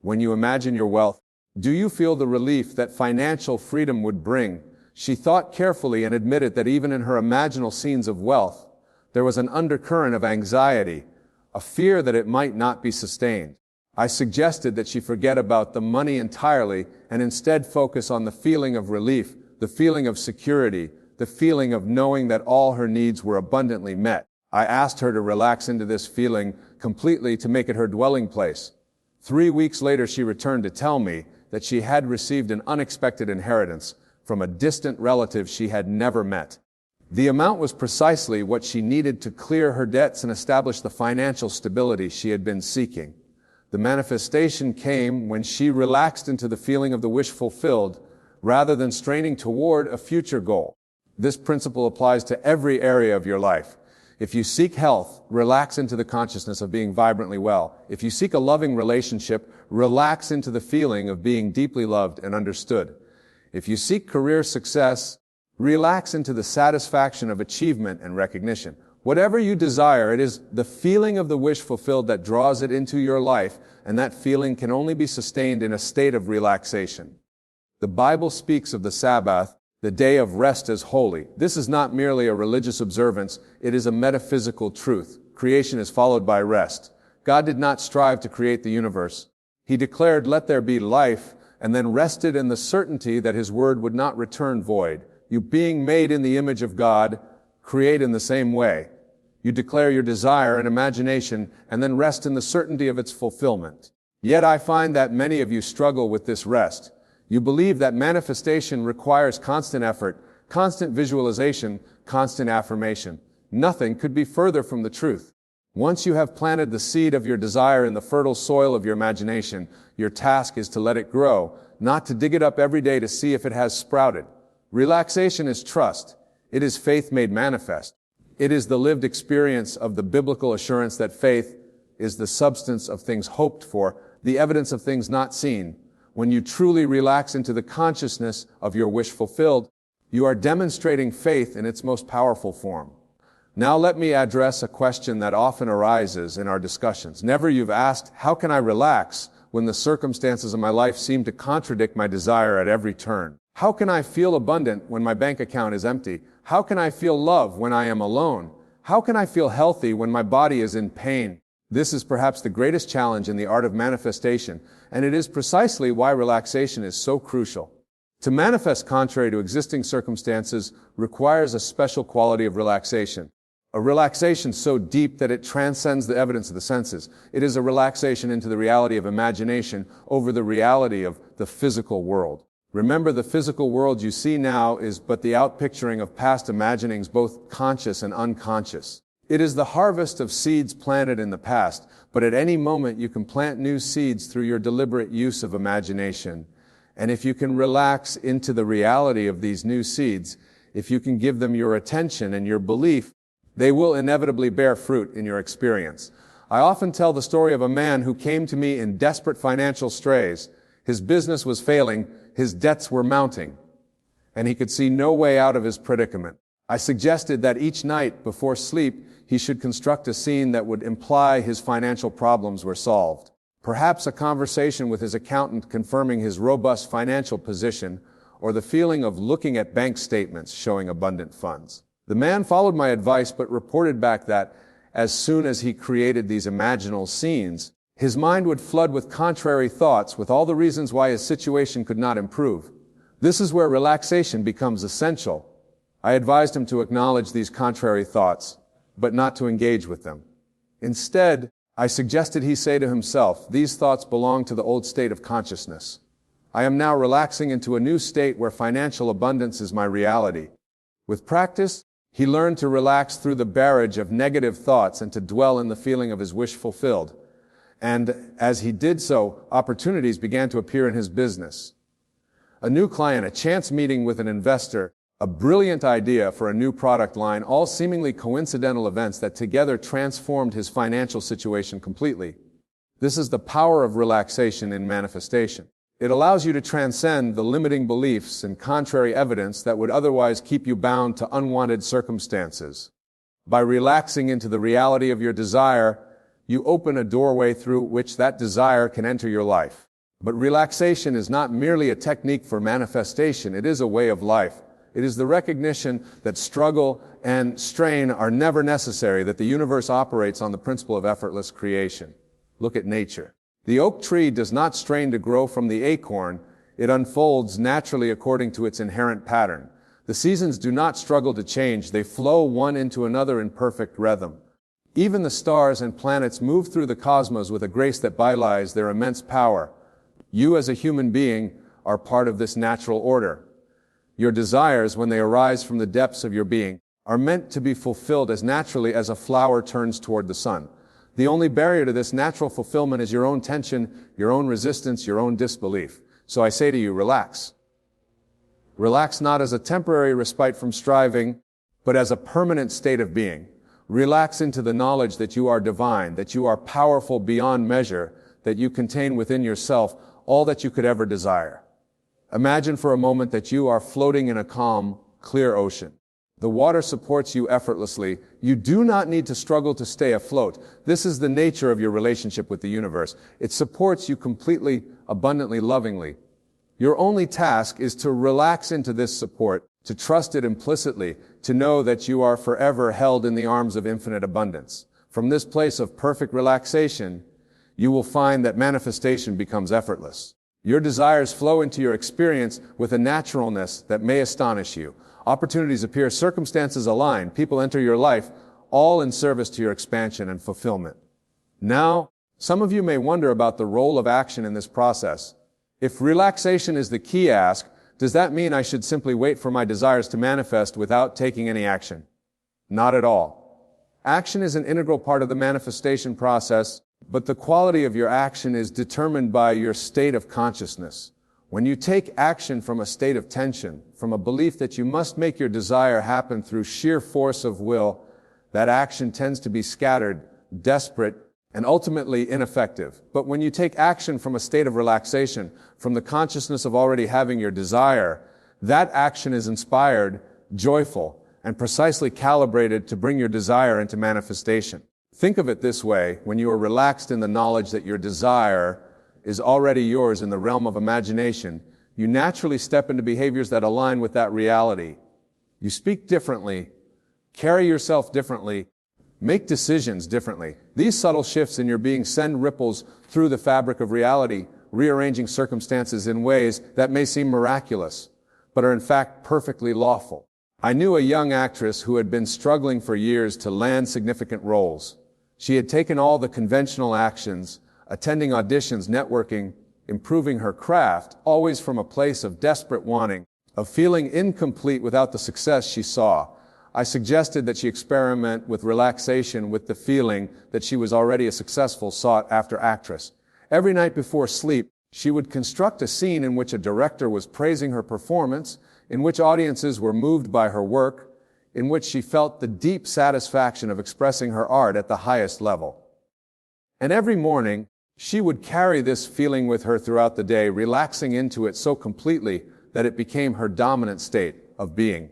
When you imagine your wealth, do you feel the relief that financial freedom would bring? She thought carefully and admitted that even in her imaginal scenes of wealth, there was an undercurrent of anxiety, a fear that it might not be sustained. I suggested that she forget about the money entirely and instead focus on the feeling of relief, the feeling of security, the feeling of knowing that all her needs were abundantly met. I asked her to relax into this feeling completely to make it her dwelling place. 3 weeks later, she returned to tell me that she had received an unexpected inheritance from a distant relative she had never met. The amount was precisely what she needed to clear her debts and establish the financial stability she had been seeking. The manifestation came when she relaxed into the feeling of the wish fulfilled rather than straining toward a future goal. This principle applies to every area of your life. If you seek health, relax into the consciousness of being vibrantly well. If you seek a loving relationship, relax into the feeling of being deeply loved and understood. If you seek career success, relax into the satisfaction of achievement and recognition. Whatever you desire, it is the feeling of the wish fulfilled that draws it into your life, and that feeling can only be sustained in a state of relaxation. The Bible speaks of the Sabbath, the day of rest, as holy. This is not merely a religious observance, it is a metaphysical truth. Creation is followed by rest. God did not strive to create the universe. He declared, "Let there be life," and then rested in the certainty that His word would not return void. You, being made in the image of God, create in the same way. You declare your desire and imagination and then rest in the certainty of its fulfillment. Yet I find that many of you struggle with this rest. You believe that manifestation requires constant effort, constant visualization, constant affirmation. Nothing could be further from the truth. Once you have planted the seed of your desire in the fertile soil of your imagination, your task is to let it grow, not to dig it up every day to see if it has sprouted. Relaxation is trust. It is faith made manifest. It is the lived experience of the biblical assurance that faith is the substance of things hoped for, the evidence of things not seen. When you truly relax into the consciousness of your wish fulfilled, you are demonstrating faith in its most powerful form. Now let me address a question that often arises in our discussions. Never you've asked, how can I relax when the circumstances of my life seem to contradict my desire at every turn? How can I feel abundant when my bank account is empty? How can I feel love when I am alone? How can I feel healthy when my body is in pain? This is perhaps the greatest challenge in the art of manifestation, and it is precisely why relaxation is so crucial. To manifest contrary to existing circumstances requires a special quality of relaxation. A relaxation so deep that it transcends the evidence of the senses. It is a relaxation into the reality of imagination over the reality of the physical world. Remember, the physical world you see now is but the outpicturing of past imaginings, both conscious and unconscious. It is the harvest of seeds planted in the past, but at any moment you can plant new seeds through your deliberate use of imagination. And if you can relax into the reality of these new seeds, if you can give them your attention and your belief, they will inevitably bear fruit in your experience. I often tell the story of a man who came to me in desperate financial straits. His business was failing, his debts were mounting, and he could see no way out of his predicament. I suggested that each night before sleep, he should construct a scene that would imply his financial problems were solved. Perhaps a conversation with his accountant confirming his robust financial position, or the feeling of looking at bank statements showing abundant funds. The man followed my advice but reported back that, as soon as he created these imaginal scenes, his mind would flood with contrary thoughts with all the reasons why his situation could not improve. This is where relaxation becomes essential. I advised him to acknowledge these contrary thoughts, but not to engage with them. Instead, I suggested he say to himself, "These thoughts belong to the old state of consciousness. I am now relaxing into a new state where financial abundance is my reality." With practice, he learned to relax through the barrage of negative thoughts and to dwell in the feeling of his wish fulfilled. And as he did so, opportunities began to appear in his business. A new client, a chance meeting with an investor, a brilliant idea for a new product line, all seemingly coincidental events that together transformed his financial situation completely. This is the power of relaxation in manifestation. It allows you to transcend the limiting beliefs and contrary evidence that would otherwise keep you bound to unwanted circumstances. By relaxing into the reality of your desire, you open a doorway through which that desire can enter your life. But relaxation is not merely a technique for manifestation, it is a way of life. It is the recognition that struggle and strain are never necessary, that the universe operates on the principle of effortless creation. Look at nature. The oak tree does not strain to grow from the acorn. It unfolds naturally according to its inherent pattern. The seasons do not struggle to change. They flow one into another in perfect rhythm. Even the stars and planets move through the cosmos with a grace that belies their immense power. You as a human being are part of this natural order. Your desires, when they arise from the depths of your being, are meant to be fulfilled as naturally as a flower turns toward the sun. The only barrier to this natural fulfillment is your own tension, your own resistance, your own disbelief. So I say to you, relax. Relax not as a temporary respite from striving, but as a permanent state of being. Relax into the knowledge that you are divine, that you are powerful beyond measure, that you contain within yourself all that you could ever desire. Imagine for a moment that you are floating in a calm, clear ocean. The water supports you effortlessly. You do not need to struggle to stay afloat. This is the nature of your relationship with the universe. It supports you completely, abundantly, lovingly. Your only task is to relax into this support, to trust it implicitly, to know that you are forever held in the arms of infinite abundance. From this place of perfect relaxation, you will find that manifestation becomes effortless. Your desires flow into your experience with a naturalness that may astonish you. Opportunities appear, circumstances align, people enter your life, all in service to your expansion and fulfillment. Now, some of you may wonder about the role of action in this process. If relaxation is the key ask, does that mean I should simply wait for my desires to manifest without taking any action? Not at all. Action is an integral part of the manifestation process, but the quality of your action is determined by your state of consciousness. When you take action from a state of tension, from a belief that you must make your desire happen through sheer force of will, that action tends to be scattered, desperate, and ultimately ineffective. But when you take action from a state of relaxation, from the consciousness of already having your desire, that action is inspired, joyful, and precisely calibrated to bring your desire into manifestation. Think of it this way: when you are relaxed in the knowledge that your desire is already yours in the realm of imagination, you naturally step into behaviors that align with that reality. You speak differently, carry yourself differently, make decisions differently. These subtle shifts in your being send ripples through the fabric of reality, rearranging circumstances in ways that may seem miraculous, but are in fact perfectly lawful. I knew a young actress who had been struggling for years to land significant roles. She had taken all the conventional actions, attending auditions, networking, improving her craft, always from a place of desperate wanting, of feeling incomplete without the success she saw. I suggested that she experiment with relaxation, with the feeling that she was already a successful, sought-after actress. Every night before sleep, she would construct a scene in which a director was praising her performance, in which audiences were moved by her work, in which she felt the deep satisfaction of expressing her art at the highest level. And every morning, she would carry this feeling with her throughout the day, relaxing into it so completely that it became her dominant state of being.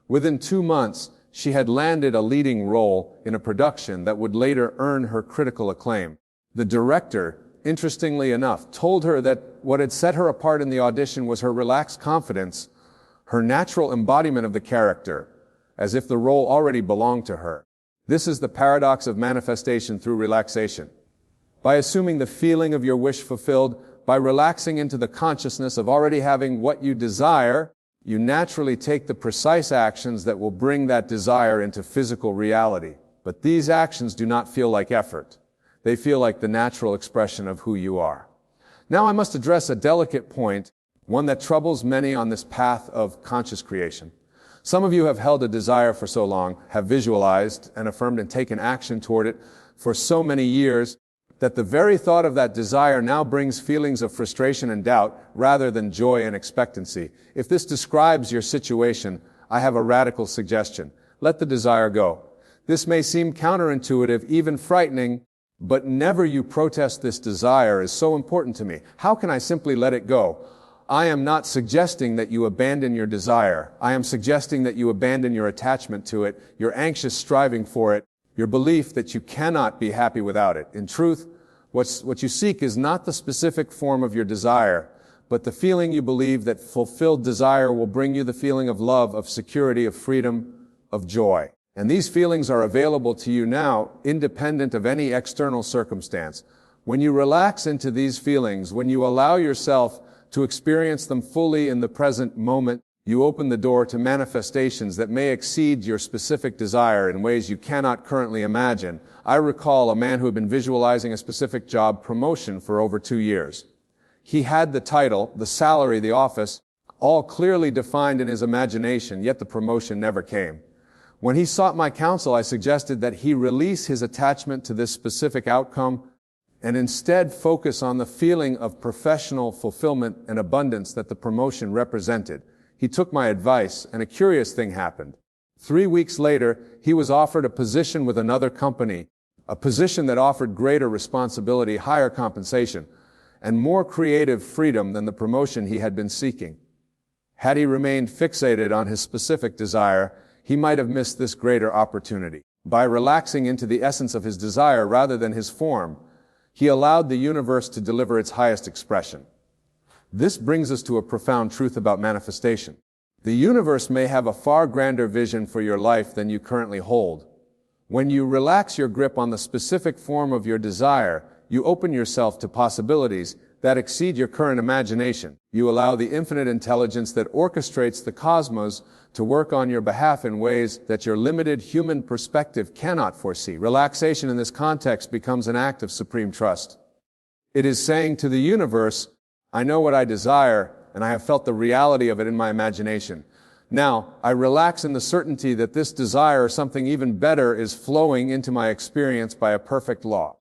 Within 2 months, she had landed a leading role in a production that would later earn her critical acclaim. The director, interestingly enough, told her that what had set her apart in the audition was her relaxed confidence, her natural embodiment of the character, as if the role already belonged to her. This is the paradox of manifestation through relaxation. By assuming the feeling of your wish fulfilled, by relaxing into the consciousness of already having what you desire, you naturally take the precise actions that will bring that desire into physical reality. But these actions do not feel like effort. They feel like the natural expression of who you are. Now I must address a delicate point, one that troubles many on this path of conscious creation. Some of you have held a desire for so long, have visualized and affirmed and taken action toward it for so many years, that the very thought of that desire now brings feelings of frustration and doubt rather than joy and expectancy. If this describes your situation, I have a radical suggestion. Let the desire go. This may seem counterintuitive, even frightening, but never you protest this desire is so important to me. How can I simply let it go? I am not suggesting that you abandon your desire. I am suggesting that you abandon your attachment to it, your anxious striving for it, your belief that you cannot be happy without it. In truth, what you seek is not the specific form of your desire, but the feeling you believe that fulfilled desire will bring you the feeling of love, of security, of freedom, of joy. And these feelings are available to you now, independent of any external circumstance. When you relax into these feelings, when you allow yourself to experience them fully in the present moment, you open the door to manifestations that may exceed your specific desire in ways you cannot currently imagine. I recall a man who had been visualizing a specific job promotion for over 2 years. He had the title, the salary, the office, all clearly defined in his imagination, yet the promotion never came. When he sought my counsel, I suggested that he release his attachment to this specific outcome and instead focus on the feeling of professional fulfillment and abundance that the promotion represented. He took my advice, and a curious thing happened. 3 weeks later, he was offered a position with another company, a position that offered greater responsibility, higher compensation, and more creative freedom than the promotion he had been seeking. Had he remained fixated on his specific desire, he might have missed this greater opportunity. By relaxing into the essence of his desire rather than his form, he allowed the universe to deliver its highest expression. This brings us to a profound truth about manifestation. The universe may have a far grander vision for your life than you currently hold. When you relax your grip on the specific form of your desire, you open yourself to possibilities that exceed your current imagination. You allow the infinite intelligence that orchestrates the cosmos to work on your behalf in ways that your limited human perspective cannot foresee. Relaxation in this context becomes an act of supreme trust. It is saying to the universe, I know what I desire, and I have felt the reality of it in my imagination. Now, I relax in the certainty that this desire or something even better is flowing into my experience by a perfect law.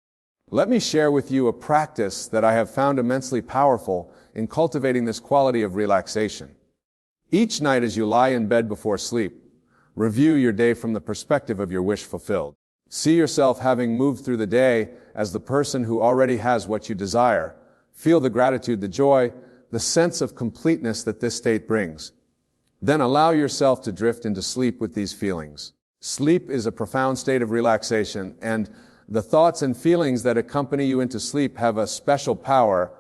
Let me share with you a practice that I have found immensely powerful in cultivating this quality of relaxation. Each night as you lie in bed before sleep, review your day from the perspective of your wish fulfilled. See yourself having moved through the day as the person who already has what you desire. Feel the gratitude, the joy, the sense of completeness that this state brings. Then allow yourself to drift into sleep with these feelings. Sleep is a profound state of relaxation, and the thoughts and feelings that accompany you into sleep have a special power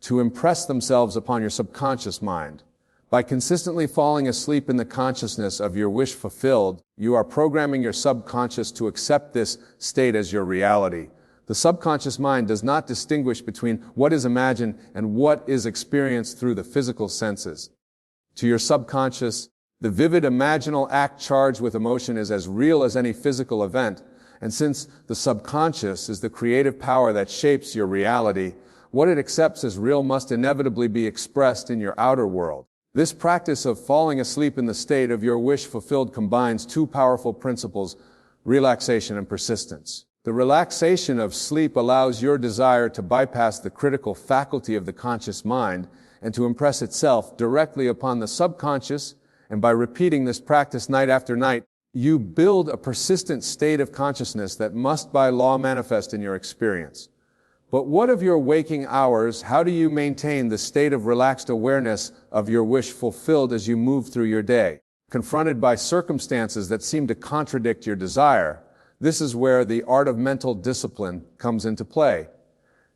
to impress themselves upon your subconscious mind. By consistently falling asleep in the consciousness of your wish fulfilled, you are programming your subconscious to accept this state as your reality. The subconscious mind does not distinguish between what is imagined and what is experienced through the physical senses. To your subconscious, the vivid imaginal act charged with emotion is as real as any physical event, and since the subconscious is the creative power that shapes your reality, what it accepts as real must inevitably be expressed in your outer world. This practice of falling asleep in the state of your wish fulfilled combines two powerful principles, relaxation and persistence. The relaxation of sleep allows your desire to bypass the critical faculty of the conscious mind and to impress itself directly upon the subconscious, and by repeating this practice night after night, you build a persistent state of consciousness that must by law manifest in your experience. But what of your waking hours? How do you maintain the state of relaxed awareness of your wish fulfilled as you move through your day? Confronted by circumstances that seem to contradict your desire, this is where the art of mental discipline comes into play.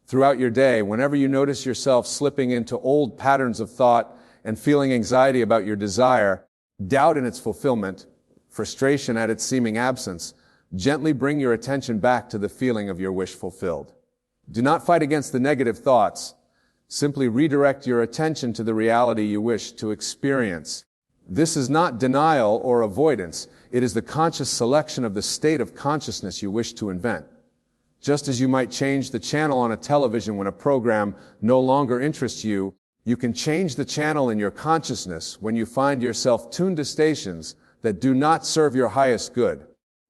Throughout your day, whenever you notice yourself slipping into old patterns of thought and feeling anxiety about your desire, doubt in its fulfillment, frustration at its seeming absence, gently bring your attention back to the feeling of your wish fulfilled. Do not fight against the negative thoughts. Simply redirect your attention to the reality you wish to experience. This is not denial or avoidance. It is the conscious selection of the state of consciousness you wish to invent. Just as you might change the channel on a television when a program no longer interests you, you can change the channel in your consciousness when you find yourself tuned to stations that do not serve your highest good.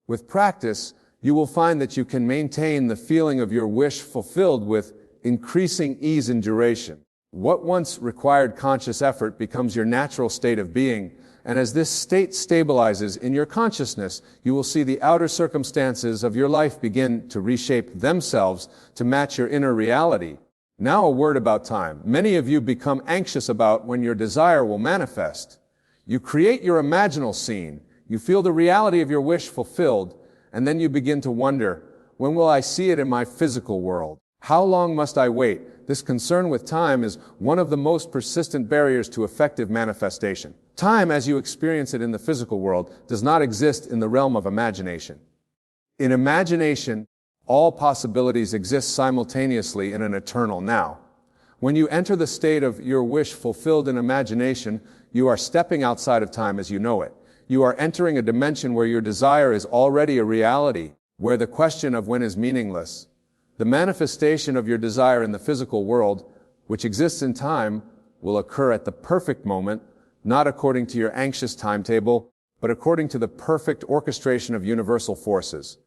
With practice, you will find that you can maintain the feeling of your wish fulfilled with increasing ease and duration. What once required conscious effort becomes your natural state of being, and as this state stabilizes in your consciousness, you will see the outer circumstances of your life begin to reshape themselves to match your inner reality. Now a word about time. Many of you become anxious about when your desire will manifest. You create your imaginal scene, you feel the reality of your wish fulfilled, and then you begin to wonder, when will I see it in my physical world? How long must I wait? this concern with time is one of the most persistent barriers to effective manifestation. Time, as you experience it in the physical world, does not exist in the realm of imagination. In imagination, all possibilities exist simultaneously in an eternal now. When you enter the state of your wish fulfilled in imagination, you are stepping outside of time as you know it. You are entering a dimension where your desire is already a reality, where the question of when is meaningless. The manifestation of your desire in the physical world, which exists in time, will occur at the perfect moment, not according to your anxious timetable, but according to the perfect orchestration of universal forces.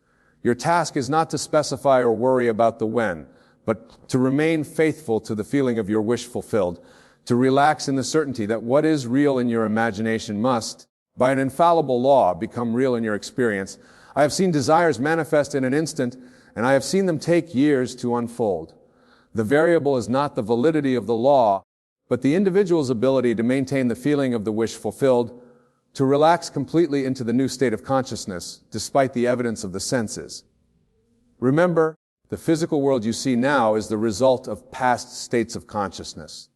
Your task is not to specify or worry about the when, but to remain faithful to the feeling of your wish fulfilled, to relax in the certainty that what is real in your imagination must, by an infallible law, become real in your experience. I have seen desires manifest in an instant, and I have seen them take years to unfold. The variable is not the validity of the law, but the individual's ability to maintain the feeling of the wish fulfilled, to relax completely into the new state of consciousness, despite the evidence of the senses. Remember, the physical world you see now is the result of past states of consciousness.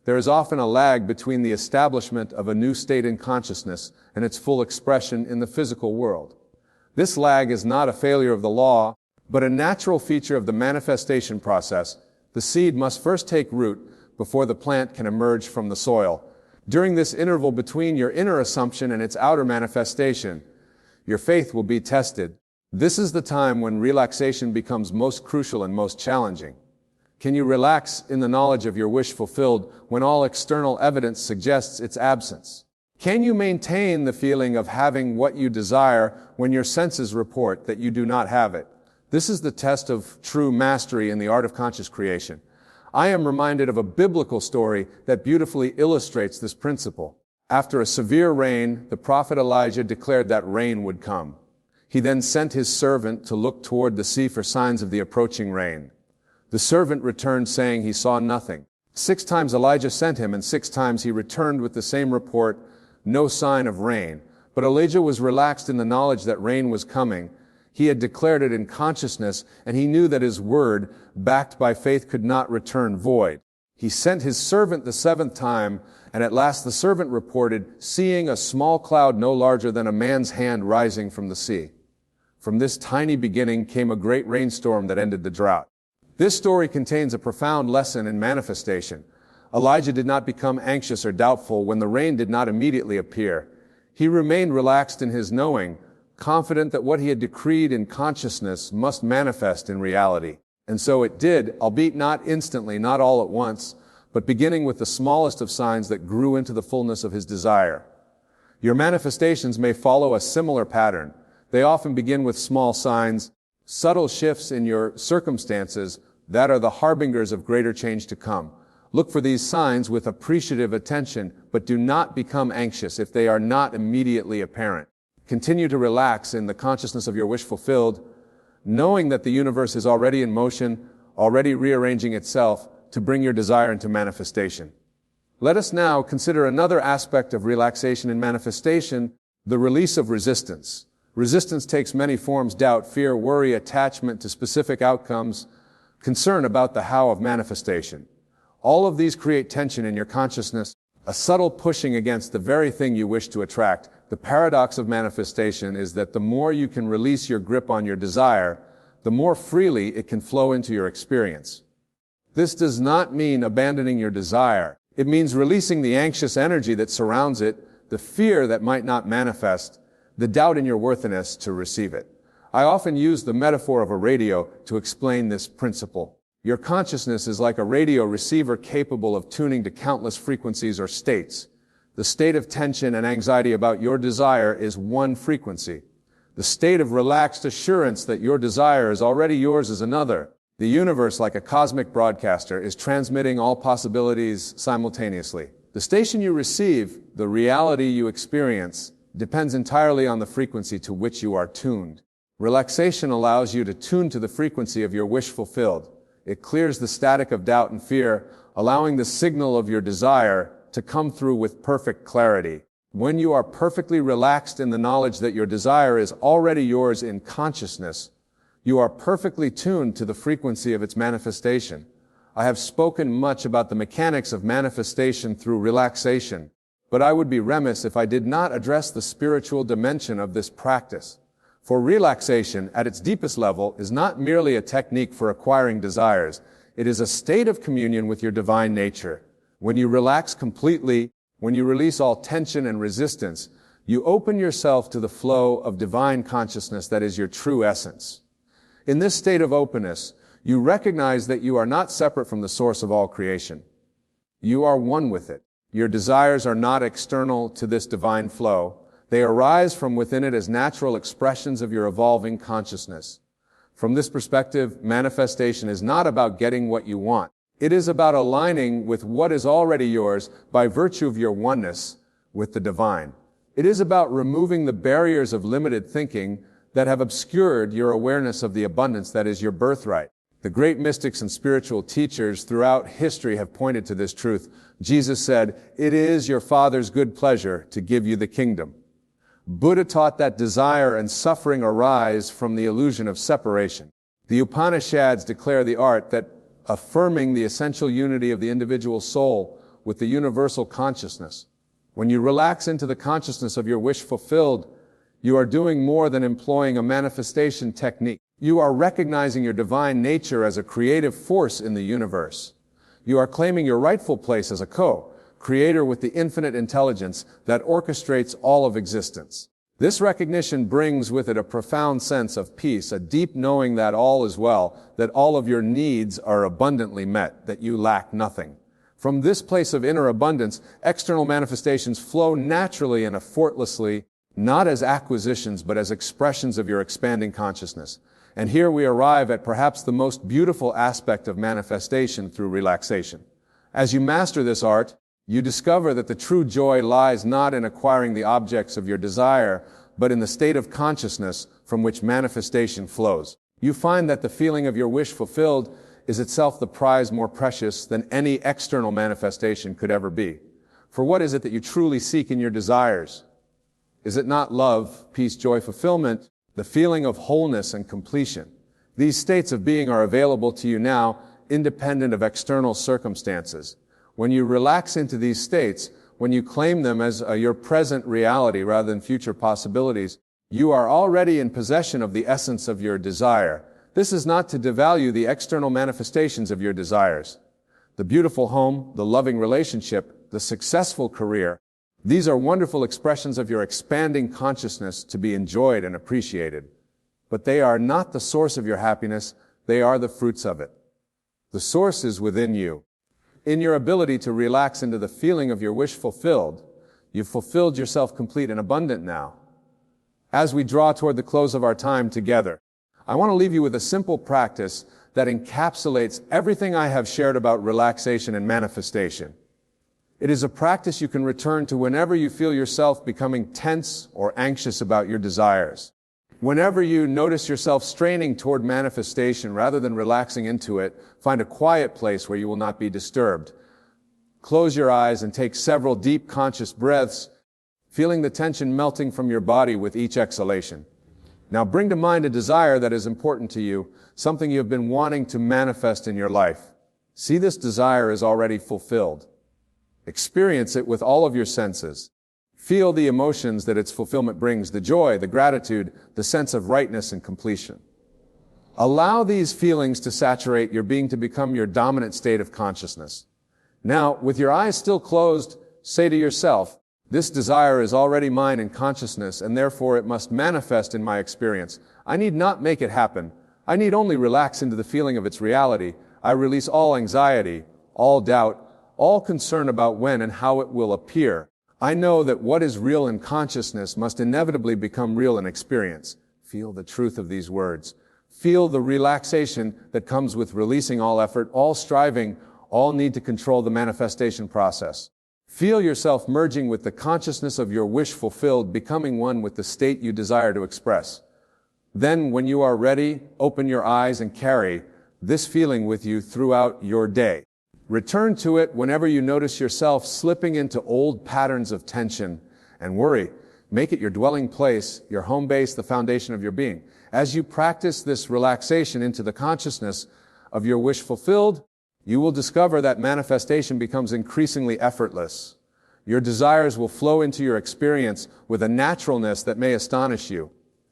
There is often a lag between the establishment of a new state in consciousness and its full expression in the physical world. This lag is not a failure of the law, but a natural feature of the manifestation process. The seed must first take root before the plant can emerge from the soil. During this interval between your inner assumption and its outer manifestation, your faith will be tested. This is the time when relaxation becomes most crucial and most challenging. Can you relax in the knowledge of your wish fulfilled when all external evidence suggests its absence? Can you maintain the feeling of having what you desire when your senses report that you do not have it? This is the test of true mastery in the art of conscious creation. I am reminded of a biblical story that beautifully illustrates this principle. After a severe rain, the prophet Elijah declared that rain would come. He then sent his servant to look toward the sea for signs of the approaching rain. The servant returned saying he saw nothing. 6 times Elijah sent him, and 6 times he returned with the same report, no sign of rain. But Elijah was relaxed in the knowledge that rain was coming. He had declared it in consciousness, and he knew that his word, backed by faith, could not return void. He sent his servant the 7th time, and at last the servant reported, seeing a small cloud no larger than a man's hand rising from the sea. From this tiny beginning came a great rainstorm that ended the drought. This story contains a profound lesson in manifestation. Elijah did not become anxious or doubtful when the rain did not immediately appear. He remained relaxed in his knowing, confident that what he had decreed in consciousness must manifest in reality. And so it did, albeit not instantly, not all at once, but beginning with the smallest of signs that grew into the fullness of his desire. Your manifestations may follow a similar pattern. They often begin with small signs, subtle shifts in your circumstances that are the harbingers of greater change to come. Look for these signs with appreciative attention, but do not become anxious if they are not immediately apparent. Continue to relax in the consciousness of your wish fulfilled, knowing that the universe is already in motion, already rearranging itself to bring your desire into manifestation. Let us now consider another aspect of relaxation and manifestation, the release of resistance. Resistance takes many forms: doubt, fear, worry, attachment to specific outcomes, concern about the how of manifestation. All of these create tension in your consciousness, a subtle pushing against the very thing you wish to attract. The paradox of manifestation is that the more you can release your grip on your desire, the more freely it can flow into your experience. This does not mean abandoning your desire. It means releasing the anxious energy that surrounds it, the fear that might not manifest, the doubt in your worthiness to receive it. I often use the metaphor of a radio to explain this principle. Your consciousness is like a radio receiver capable of tuning to countless frequencies or states. The state of tension and anxiety about your desire is one frequency. The state of relaxed assurance that your desire is already yours is another. The universe, like a cosmic broadcaster, is transmitting all possibilities simultaneously. The station you receive, the reality you experience, depends entirely on the frequency to which you are tuned. Relaxation allows you to tune to the frequency of your wish fulfilled. It clears the static of doubt and fear, allowing the signal of your desire to come through with perfect clarity. When you are perfectly relaxed in the knowledge that your desire is already yours in consciousness, you are perfectly tuned to the frequency of its manifestation. I have spoken much about the mechanics of manifestation through relaxation, but I would be remiss if I did not address the spiritual dimension of this practice. For relaxation, at its deepest level, is not merely a technique for acquiring desires. It is a state of communion with your divine nature. When you relax completely, when you release all tension and resistance, you open yourself to the flow of divine consciousness that is your true essence. In this state of openness, you recognize that you are not separate from the source of all creation. You are one with it. Your desires are not external to this divine flow. They arise from within it as natural expressions of your evolving consciousness. From this perspective, manifestation is not about getting what you want. It is about aligning with what is already yours by virtue of your oneness with the divine. It is about removing the barriers of limited thinking that have obscured your awareness of the abundance that is your birthright. The great mystics and spiritual teachers throughout history have pointed to this truth. Jesus said, "It is your Father's good pleasure to give you the kingdom." Buddha taught that desire and suffering arise from the illusion of separation. The Upanishads declare the art that affirming the essential unity of the individual soul with the universal consciousness. When you relax into the consciousness of your wish fulfilled, you are doing more than employing a manifestation technique. You are recognizing your divine nature as a creative force in the universe. You are claiming your rightful place as a co-creator with the infinite intelligence that orchestrates all of existence. This recognition brings with it a profound sense of peace, a deep knowing that all is well, that all of your needs are abundantly met, that you lack nothing. From this place of inner abundance, external manifestations flow naturally and effortlessly, not as acquisitions, but as expressions of your expanding consciousness. And here we arrive at perhaps the most beautiful aspect of manifestation through relaxation. As you master this art, you discover that the true joy lies not in acquiring the objects of your desire, but in the state of consciousness from which manifestation flows. You find that the feeling of your wish fulfilled is itself the prize more precious than any external manifestation could ever be. For what is it that you truly seek in your desires? Is it not love, peace, joy, fulfillment, the feeling of wholeness and completion? These states of being are available to you now, independent of external circumstances. When you relax into these states, when you claim them as your present reality rather than future possibilities, you are already in possession of the essence of your desire. This is not to devalue the external manifestations of your desires. The beautiful home, the loving relationship, the successful career, these are wonderful expressions of your expanding consciousness to be enjoyed and appreciated. But they are not the source of your happiness, they are the fruits of it. The source is within you. In your ability to relax into the feeling of your wish fulfilled, you've fulfilled yourself complete and abundant now. As we draw toward the close of our time together, I want to leave you with a simple practice that encapsulates everything I have shared about relaxation and manifestation. It is a practice you can return to whenever you feel yourself becoming tense or anxious about your desires. Whenever you notice yourself straining toward manifestation rather than relaxing into it, find a quiet place where you will not be disturbed. Close your eyes and take several deep conscious breaths, feeling the tension melting from your body with each exhalation. Now bring to mind a desire that is important to you, something you have been wanting to manifest in your life. See this desire is already fulfilled. Experience it with all of your senses. Feel the emotions that its fulfillment brings, the joy, the gratitude, the sense of rightness and completion. Allow these feelings to saturate your being to become your dominant state of consciousness. Now, with your eyes still closed, say to yourself, this desire is already mine in consciousness, and therefore it must manifest in my experience. I need not make it happen. I need only relax into the feeling of its reality. I release all anxiety, all doubt, all concern about when and how it will appear. I know that what is real in consciousness must inevitably become real in experience. Feel the truth of these words. Feel the relaxation that comes with releasing all effort, all striving, all need to control the manifestation process. Feel yourself merging with the consciousness of your wish fulfilled, becoming one with the state you desire to express. Then, when you are ready, open your eyes and carry this feeling with you throughout your day. Return to it whenever you notice yourself slipping into old patterns of tension and worry. Make it your dwelling place, your home base, the foundation of your being. As you practice this relaxation into the consciousness of your wish fulfilled, you will discover that manifestation becomes increasingly effortless. Your desires will flow into your experience with a naturalness that may astonish you.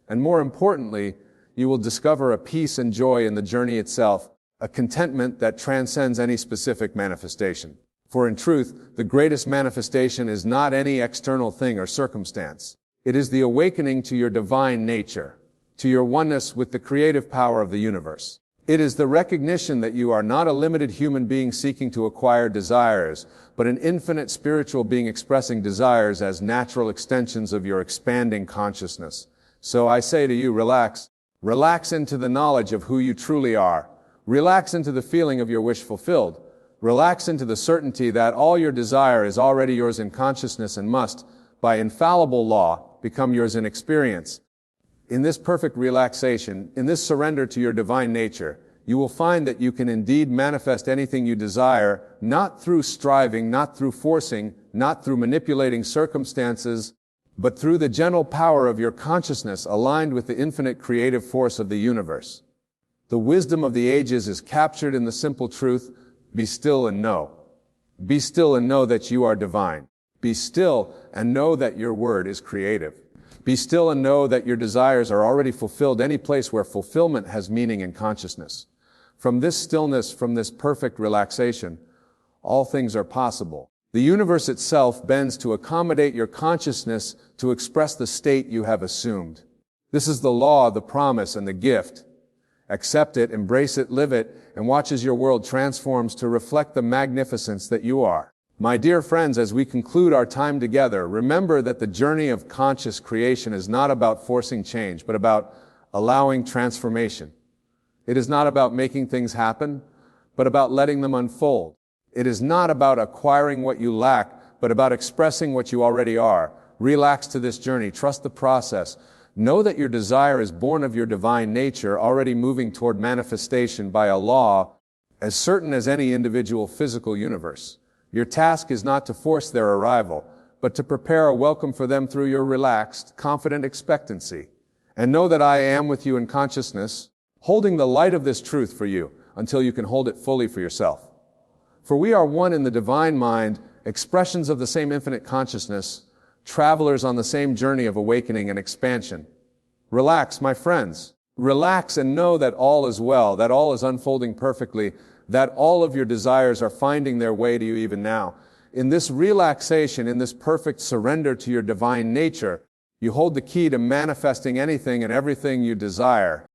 And more importantly, you will discover a peace and joy in the journey itself, a contentment that transcends any specific manifestation. For in truth, the greatest manifestation is not any external thing or circumstance. It is the awakening to your divine nature, to your oneness with the creative power of the universe. It is the recognition that you are not a limited human being seeking to acquire desires, but an infinite spiritual being expressing desires as natural extensions of your expanding consciousness. So I say to you, relax. Relax into the knowledge of who you truly are. Relax into the feeling of your wish fulfilled. Relax into the certainty that all your desire is already yours in consciousness and must, by infallible law, become yours in experience. In this perfect relaxation, in this surrender to your divine nature, you will find that you can indeed manifest anything you desire, not through striving, not through forcing, not through manipulating circumstances, but through the gentle power of your consciousness aligned with the infinite creative force of the universe. The wisdom of the ages is captured in the simple truth, be still and know. Be still and know that you are divine. Be still and know that your word is creative. Be still and know that your desires are already fulfilled any place where fulfillment has meaning and consciousness. From this stillness, from this perfect relaxation, all things are possible. The universe itself bends to accommodate your consciousness to express the state you have assumed. This is the law, the promise, and the gift. Accept it, embrace it, live it, and watch as your world transforms to reflect the magnificence that you are. My dear friends, as we conclude our time together, remember that the journey of conscious creation is not about forcing change, but about allowing transformation. It is not about making things happen, but about letting them unfold. It is not about acquiring what you lack, but about expressing what you already are. Relax to this journey, trust the process. Know that your desire is born of your divine nature, already moving toward manifestation by a law as certain as any individual physical universe. Your task is not to force their arrival, but to prepare a welcome for them through your relaxed, confident expectancy. And know that I am with you in consciousness, holding the light of this truth for you until you can hold it fully for yourself. For we are one in the divine mind, expressions of the same infinite consciousness, travelers on the same journey of awakening and expansion. Relax, my friends. Relax and know that all is well, that all is unfolding perfectly, that all of your desires are finding their way to you even now. In this relaxation, in this perfect surrender to your divine nature, you hold the key to manifesting anything and everything you desire.